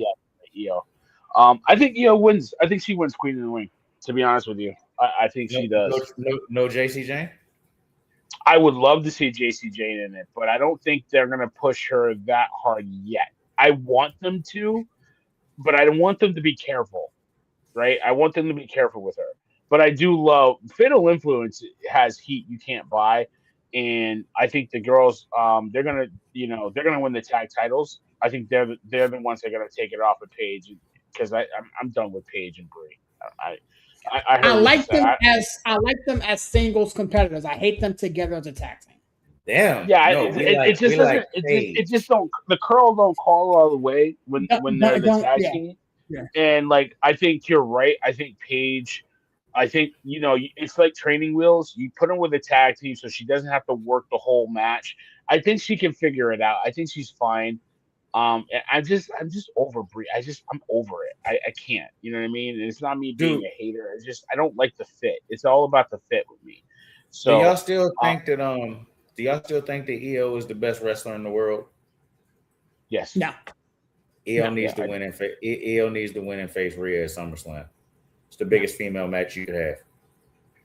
I think Io wins. I think she wins Queen of the Ring. To be honest with you, I think she does. No JC Jane. I would love to see JC Jane in it, but I don't think they're going to push her that hard yet. I want them to, but I want them to be careful, right? I want them to be careful with her. But I do love Fatal Influence has heat you can't buy. And I think the girls, they're gonna win the tag titles. I think they're the ones that are gonna take it off of Paige because I'm done with Paige and Brie. I like them as singles competitors. I hate them together as a tag team. Damn. Yeah, it just doesn't. It just don't. The curl don't call all the way when they're the tag team. Yeah. And I think you're right. I think Paige. I think, it's like training wheels. You put her with a tag team so she doesn't have to work the whole match. I think she can figure it out. I think she's fine. I'm just over Brie. I'm over it. I can't. You know what I mean? And it's not me being a hater. I don't like the fit. It's all about the fit with me. So do y'all still think that Io is the best wrestler in the world? Yes. No. Io needs to win and face Rhea at SummerSlam. It's the biggest female match you could have.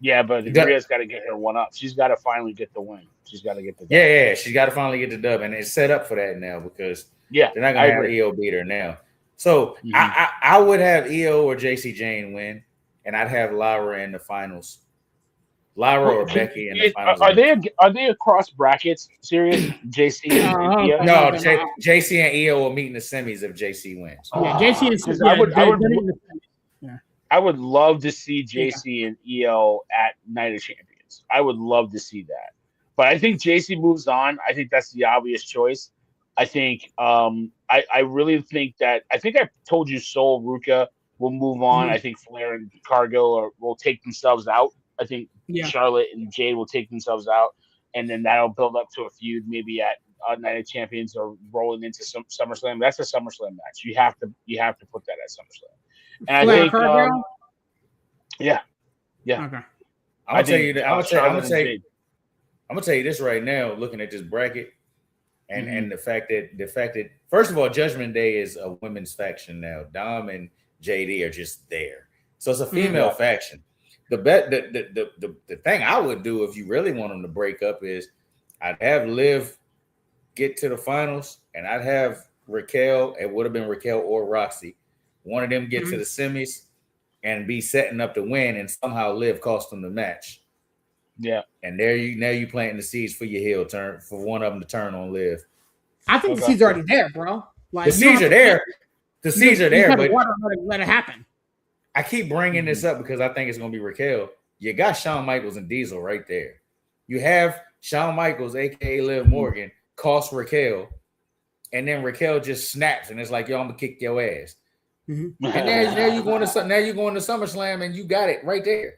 Yeah, but Rhea's got to get her one up. She's got to finally get the win. She's got to get the dub. Yeah. She's got to finally get the dub, and it's set up for that now because they're not going to have Io beat her now. So I would have Io or JC Jane win, and I'd have Lyra in the finals. Lyra or Becky in the finals. Are they across brackets? Serious? JC and Io? No, JC and Io will meet in the semis if JC wins. Yeah, JC and I would love to see JC and Io at Night of Champions. I would love to see that. But I think JC moves on. I think that's the obvious choice. I think I really think that I told you Sol Ruka will move on. Mm-hmm. I think Flair and Cargill will take themselves out. I think Charlotte and Jade will take themselves out, and then that'll build up to a feud maybe at Night of Champions or rolling into some SummerSlam. That's a SummerSlam match. You have to put that at SummerSlam. And I think, yeah. Okay. I'm gonna tell you this right now. Looking at this bracket, and the fact that first of all, Judgment Day is a women's faction now. Dom and JD are just there, so it's a female faction. The thing I would do if you really want them to break up is I'd have Liv get to the finals, and I'd have Raquel. It would have been Raquel or Roxy. One of them get to the semis and be setting up to win, and somehow Liv cost them the match. Yeah. And now you planting the seeds for your heel turn for one of them to turn on Liv. I think the seeds are already there, bro. Like The seeds are there. The seeds are there, but let it happen. I keep bringing this up because I think it's going to be Raquel. You got Shawn Michaels and Diesel right there. You have Shawn Michaels, aka Liv Morgan, cost Raquel, and then Raquel just snaps and it's like, yo, I'm gonna kick your ass. Mm-hmm. And now you're going to SummerSlam and you got it right there.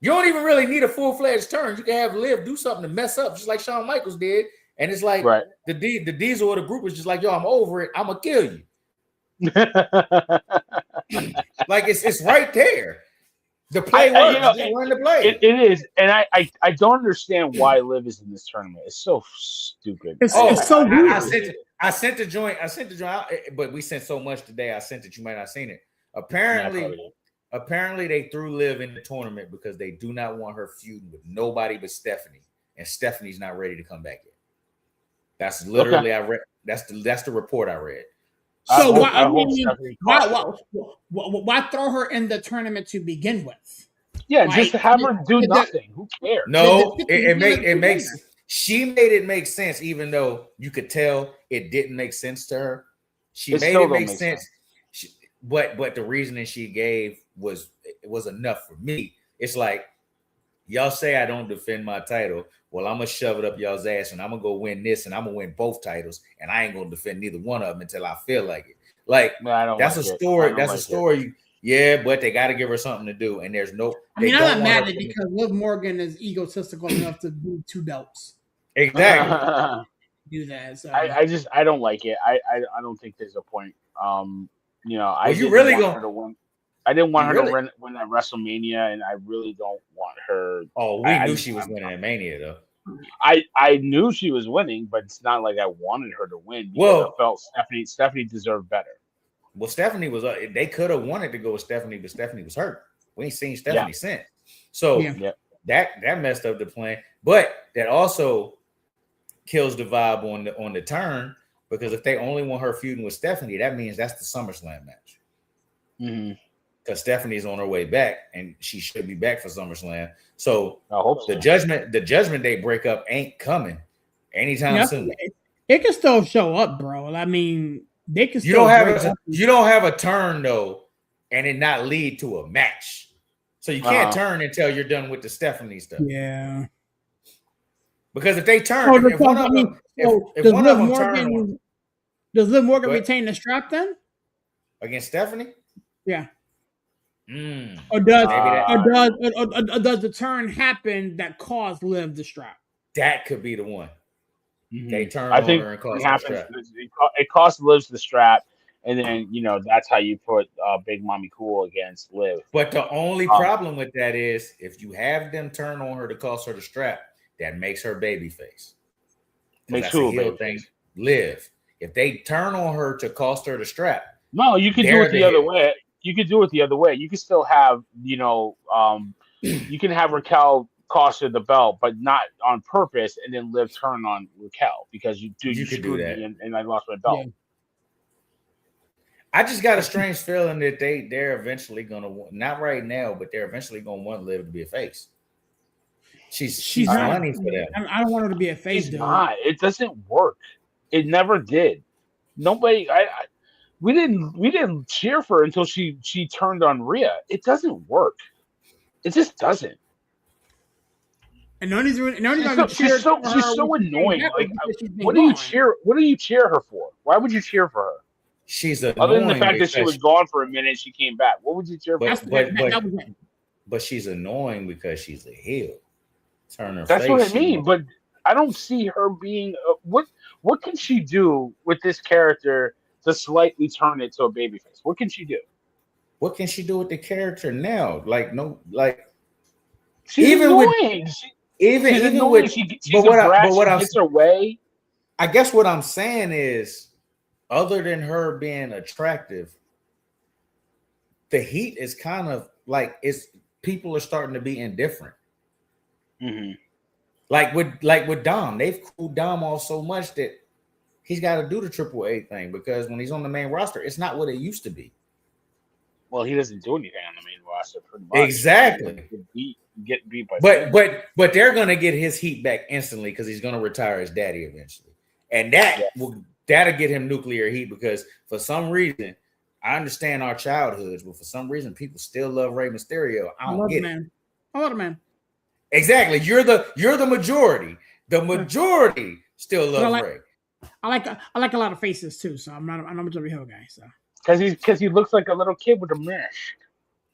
You don't even really need a full-fledged turn. You can have Liv do something to mess up, just like Shawn Michaels did. And it's like the Diesel of the group is just like, yo, I'm over it. I'm gonna kill you. Like it's right there. The play works. Run the play. It is, and I don't understand why Liv is in this tournament. It's so stupid. It's so weird. I sent the joint out, but we sent so much today. I sent it. You might not have seen it. Apparently, they threw Liv in the tournament because they do not want her feuding with nobody but Stephanie, and Stephanie's not ready to come back yet. That's literally I read. That's the report I read. So why throw her in the tournament to begin with? Yeah, just to have her do nothing. Who cares? No, it makes. She made it make sense, even though you could tell it didn't make sense to her. She made it make sense. But the reasoning she gave was enough for me. It's like, y'all say I don't defend my title. Well, I'm gonna shove it up y'all's ass, and I'm gonna go win this, and I'm gonna win both titles, and I ain't gonna defend neither one of them until I feel like it. Like that's a story. That's a story. Yeah, but they got to give her something to do, and there's no. I mean, I'm not mad at it because Liv Morgan is egotistical enough to do 2 belts. Exactly. Do that. So. I don't like it. I don't think there's a point. I didn't want her to win at WrestleMania, and I really don't want her. Oh, we knew she was winning at Mania, though. I knew she was winning, but it's not like I wanted her to win. I felt Stephanie deserved better. Well, Stephanie was. They could have wanted to go with Stephanie, but Stephanie was hurt. We ain't seen Stephanie since. So that messed up the plan. But that also kills the vibe on the turn, because if they only want her feuding with Stephanie, that means that's the SummerSlam match. Mm-hmm. Because Stephanie's on her way back, and she should be back for SummerSlam. So I hope so. The Judgment Day breakup ain't coming anytime soon. It can still show up, bro. I mean, they can. You don't have a turn though, and it not lead to a match. So you can't turn until you're done with the Stephanie stuff. Yeah. Because if they turn, does Liv Morgan retain the strap then against Stephanie? Yeah. Or does the turn happen that caused Liv the strap? That could be the one. Mm-hmm. They turn I think her and cost the strap. It costs Liv the strap, and then that's how you put Big Mommy Cool against Liv. But the only problem with that is if you have them turn on her to cost her the strap, that makes her babyface. Makes who thing. Liv. If they turn on her to cost her the strap, no, you can do it the other way. You could do it the other way. You can still have, you can have Raquel cost her the belt, but not on purpose, and then Liv turn on Raquel because you could do that, and I lost my belt. Yeah. I just got a strange feeling that they're eventually gonna, not right now, but they're eventually gonna want Liv to be a face. She's money for them. I don't want her to be a face. She's not. It doesn't work. It never did. Nobody. We didn't cheer for her until she turned on Rhea. It doesn't work. It just doesn't. And she's so annoying. Like, what do you cheer? What do you cheer her for? Why would you cheer for her? She's annoying. Other than the fact that she was gone for a minute, and she came back. What would you cheer for? But she's annoying because she's a heel. That's what I mean. But I don't see her being. What can she do with this character to slightly turn it to a babyface? What can she do? What can she do with the character now? She's even annoying. Gets her way. I guess what I'm saying is, other than her being attractive, the heat is kind of like people are starting to be indifferent. Mm-hmm. Like with Dom, they've cooled Dom off so much that he's got to do the Triple A thing, because when he's on the main roster, it's not what it used to be. Well, he doesn't do anything on the main roster, pretty much. Exactly. getting beat by. But they're gonna get his heat back instantly because he's gonna retire his daddy eventually, and that'll get him nuclear heat because for some reason. I understand our childhoods, but for some reason, people still love Rey Mysterio. I don't get it. I love the man. Exactly. You're the majority. The majority still love Rey. I like a lot of faces too, so I'm not much of a heel guy. So because he looks like a little kid with a mesh.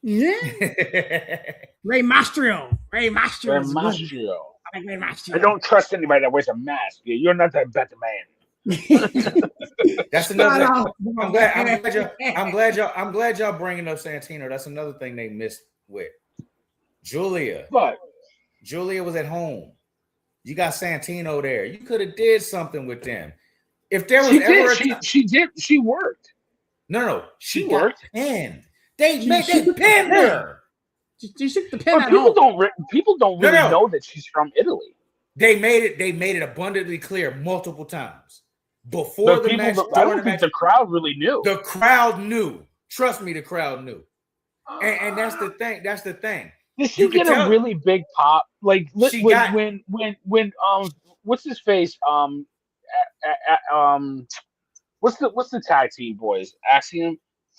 Yeah. Rey Mysterio. Rey Mysterio. I like Rey Mysterio. I don't trust anybody that wears a mask. You're not that better man. That's another. I'm glad y'all bringing up Santino. That's another thing they missed with Julia. But Julia was at home. You got Santino there. You could have did something with them. If there was she worked. No, she worked. And they pinned her. She took the pin at home. People don't really know that she's from Italy. They made it abundantly clear multiple times. Before the match, I don't think the crowd really knew. The crowd knew. Trust me, the crowd knew. And that's the thing. That's the thing. Did she get a really big pop? Like when what's his face? What's the tag team boys?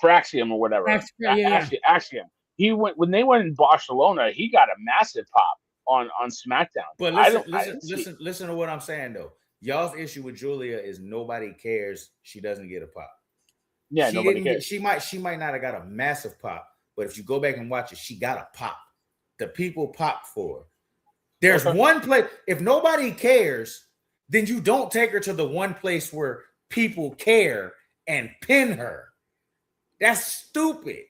Fraxium or whatever. Axiom. He went when they went in Barcelona. He got a massive pop on SmackDown. But listen to what I'm saying though. Y'all's issue with Julia is nobody cares. She doesn't get a pop. Yeah, nobody cares. She might not have got a massive pop, but if you go back and watch it, she got a pop. The people pop for her. There's one place. If nobody cares, then you don't take her to the one place where people care and pin her. That's stupid.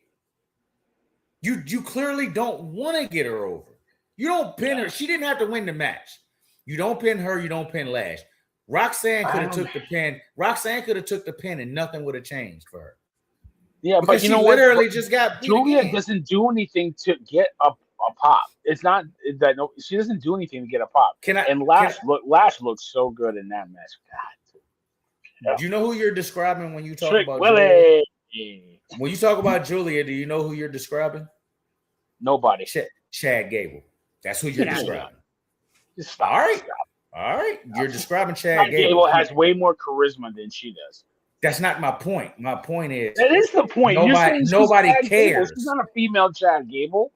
You clearly don't want to get her over. You don't pin her. She didn't have to win the match. You don't pin her. You don't pin Lash. Roxanne could have took the pin. Roxanne could have took the pin and nothing would have changed for her. Yeah, because but you know what? Literally just got Julia doesn't do anything to get a pop. It's not that she doesn't do anything to get a pop. Lash looks so good in that match. God. Do you know who you're describing when you talk about Willie? Julia? When you talk about Julia, do you know who you're describing? Nobody. Chad Gable. That's who you're describing. Just stop. All right. You're describing Chad Gable. Gable has way more charisma than she does. That's not my point. My point is that is the point. Nobody cares. She's not a female Chad Gable.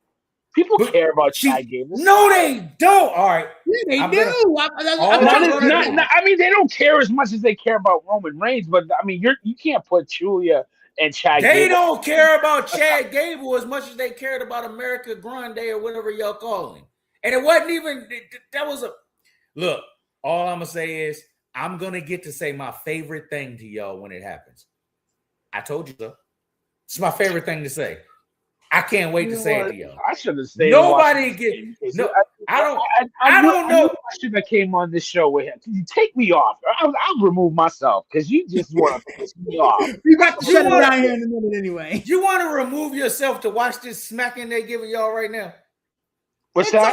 People care about Chad Gable. No, they don't. All right. Yeah, they do. I mean, they don't care as much as they care about Roman Reigns, but I mean, you can't put Julia and Chad Gable. They don't care about Chad Gable as much as they cared about America Grande or whatever y'all call him. And it wasn't even that was a look. All I'm gonna say is I'm gonna get to say my favorite thing to y'all when it happens. I told you so. It's my favorite thing to say. I can't wait to say it to y'all. I should have stayed. Nobody get. No, I don't know. I should have came on this show with him. You take me off. I'll remove myself because you just want to piss me off. You got to shut it down here in a minute anyway. You want to remove yourself to watch this smacking they giving y'all right now? What's that?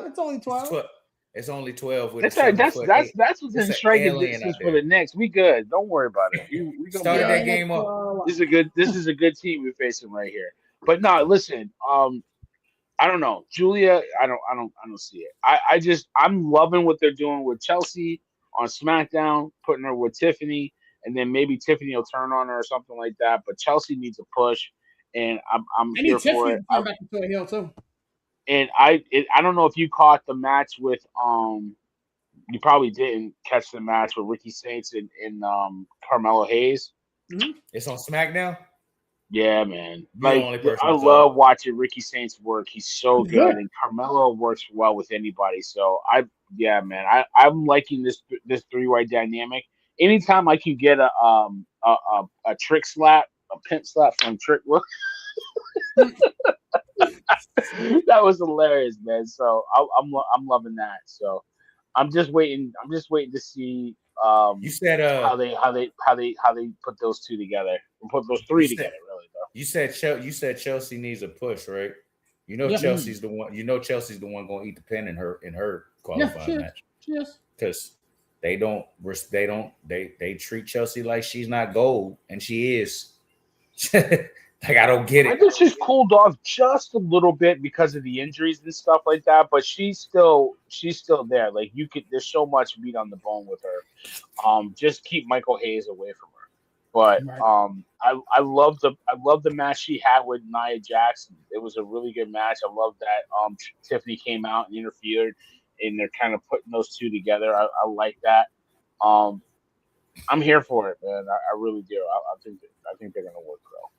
It's only 12. It's only 12. That's what's in striking distance for the next. We good. Don't worry about it. We started that game up. This is a good team we're facing right here. But no, listen. I don't know, Julia. I don't see it. I'm loving what they're doing with Chelsea on SmackDown, putting her with Tiffany, and then maybe Tiffany will turn on her or something like that. But Chelsea needs a push, and I'm here for it. I'm back to heel too. And I don't know if you caught the match with you probably didn't catch the match with Ricky Saints and Carmelo Hayes. Mm-hmm. It's on SmackDown. Yeah, man. I love watching Ricky Saints work. He's so good, and Carmelo works well with anybody. So I'm liking this three-way dynamic. Anytime I can get a trick slap, a pimp slap from Trick Williams. That was hilarious, man. So I'm loving that. So I'm just waiting to see. You said how they put those two together and put those three together. Really, though. You said Chelsea needs a push, right? You know Chelsea's the one. You know Chelsea's the one going to eat the pin in her qualifying match. Yes. Because they treat Chelsea like she's not gold, and she is. Like, I don't get I it. think she's cooled off just a little bit because of the injuries and stuff like that, but she's still there. Like there's so much meat on the bone with her. Just keep Michael Hayes away from her. But Right. I love the match she had with Nia Jackson. It was a really good match. I love that Tiffany came out and interfered, and they're kind of putting those two together. I like that. I'm here for it, man. I really do. I think they're gonna work well.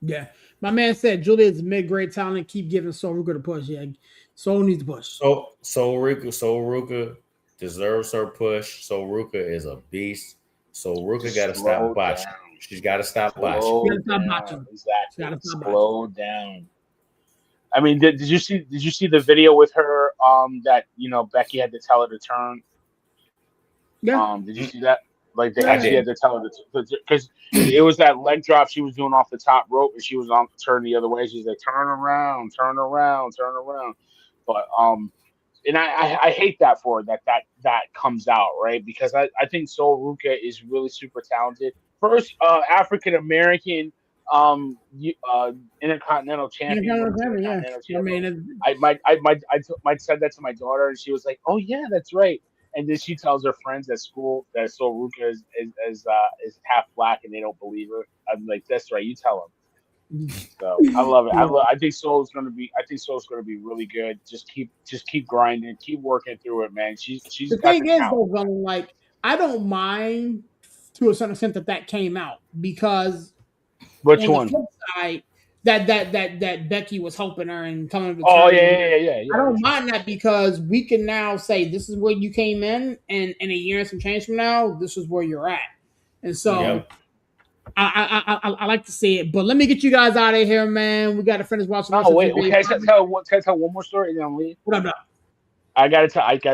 Yeah, my man said Julia's mid-grade talent. Keep giving Sol Ruka the push. Yeah, Sol needs the push. Sol Ruka deserves her push. Sol Ruka is a beast. Sol Ruka got to stop botching. She's got to stop botching. Exactly. Slow down. I mean, did you see the video with her? That Becky had to tell her to turn. Yeah. Did you see that? Like they actually had to tell her because it was that leg drop she was doing off the top rope, and she was on turn the other way. She's like, turn around. But and I hate that for her, that comes out, right? Because I think Sol Ruka is really super talented. First African American intercontinental champion. I said that to my daughter, and she was like, "Oh yeah, that's right." And then she tells her friends at school that Sol Ruka is half black, and they don't believe her. I'm like, "That's right, you tell them." So I love it. I think Sol's going to be really good. Just keep grinding, keep working through it, man. She's the thing is though, like I don't mind to a certain extent that came out because which on one? The flip side, that Becky was helping her and telling her to oh yeah. I don't mind that because we can now say this is where you came in, and in a year and some change from now, this is where you're at. And so I like to see it. But let me get you guys out of here, man. We got to finish watching. Oh wait, can I tell one more story and then I'll leave? What up? I gotta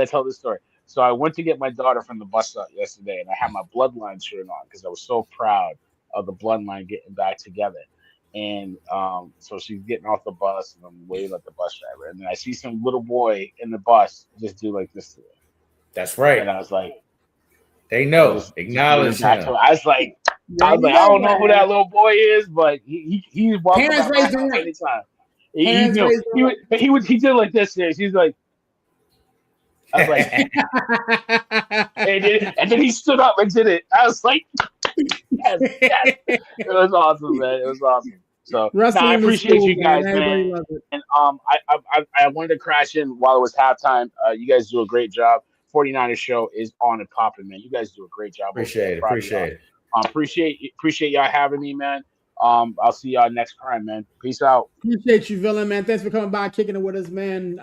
tell this story. So I went to get my daughter from the bus stop yesterday, and I had my Bloodline shirt on because I was so proud of the Bloodline getting back together. And so she's getting off the bus, and I'm waving at the bus driver, and then I see some little boy in the bus just do like this to her. That's right. And I was like, they know. Acknowledge him. I was like, I don't know who that little boy is, but he's welcome. Parents raised him right. Anytime. He knew. He did like this. He's like. I was like, and then he stood up and did it. I was like, yes. It was awesome, man. It was awesome. So I appreciate you guys, man. And I wanted to crash in while it was halftime. You guys do a great job. 49ers show is on and popping, man. You guys do a great job. Appreciate it. Appreciate y'all having me, man. I'll see y'all next time, man. Peace out. Appreciate you, villain, man. Thanks for coming by, kicking it with us, man.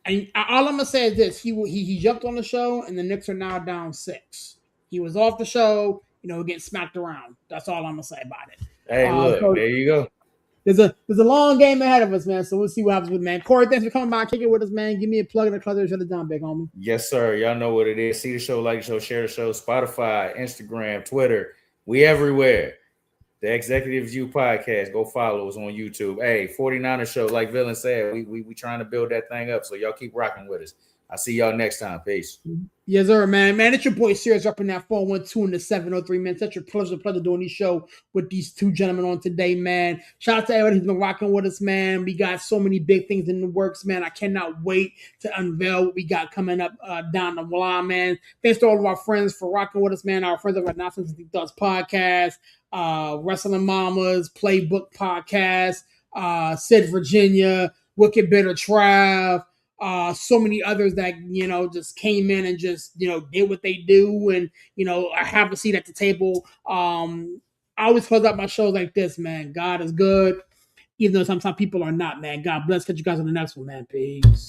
And all I'm gonna say is this: he jumped on the show, and the Knicks are now down 6. He was off the show, getting smacked around. That's all I'm gonna say about it. Hey, look, so there you go. There's a long game ahead of us, man. So we'll see what happens with man. Corey, thanks for coming by, kicking it with us, man. Give me a plug in the clutch. Shut it down, big homie. Yes, sir. Y'all know what it is. See the show, like the show, share the show. Spotify, Instagram, Twitter. We everywhere. The Executive View Podcast. Go follow us on YouTube. Hey, 49ers show, like Villain said, we trying to build that thing up. So y'all keep rocking with us. I'll see y'all next time. Peace. Yes, sir, man. Man, it's your boy Sears up in that 412 and the 703, man. Such a pleasure doing this show with these two gentlemen on today, man. Shout out to everybody who's been rocking with us, man. We got so many big things in the works, man. I cannot wait to unveil what we got coming up down the line, man. Thanks to all of our friends for rocking with us, man. Our friends over at Nonsense Thoughts Podcast, Wrestling Mamas, Playbook Podcast, Sid Virginia, Wicked Bitter Trav, so many others that just came in and just did what they do, and I have a seat at the table. I always close out my shows like this, man. God is good, even though sometimes people are not, man. God bless. Catch you guys on the next one, man. Peace.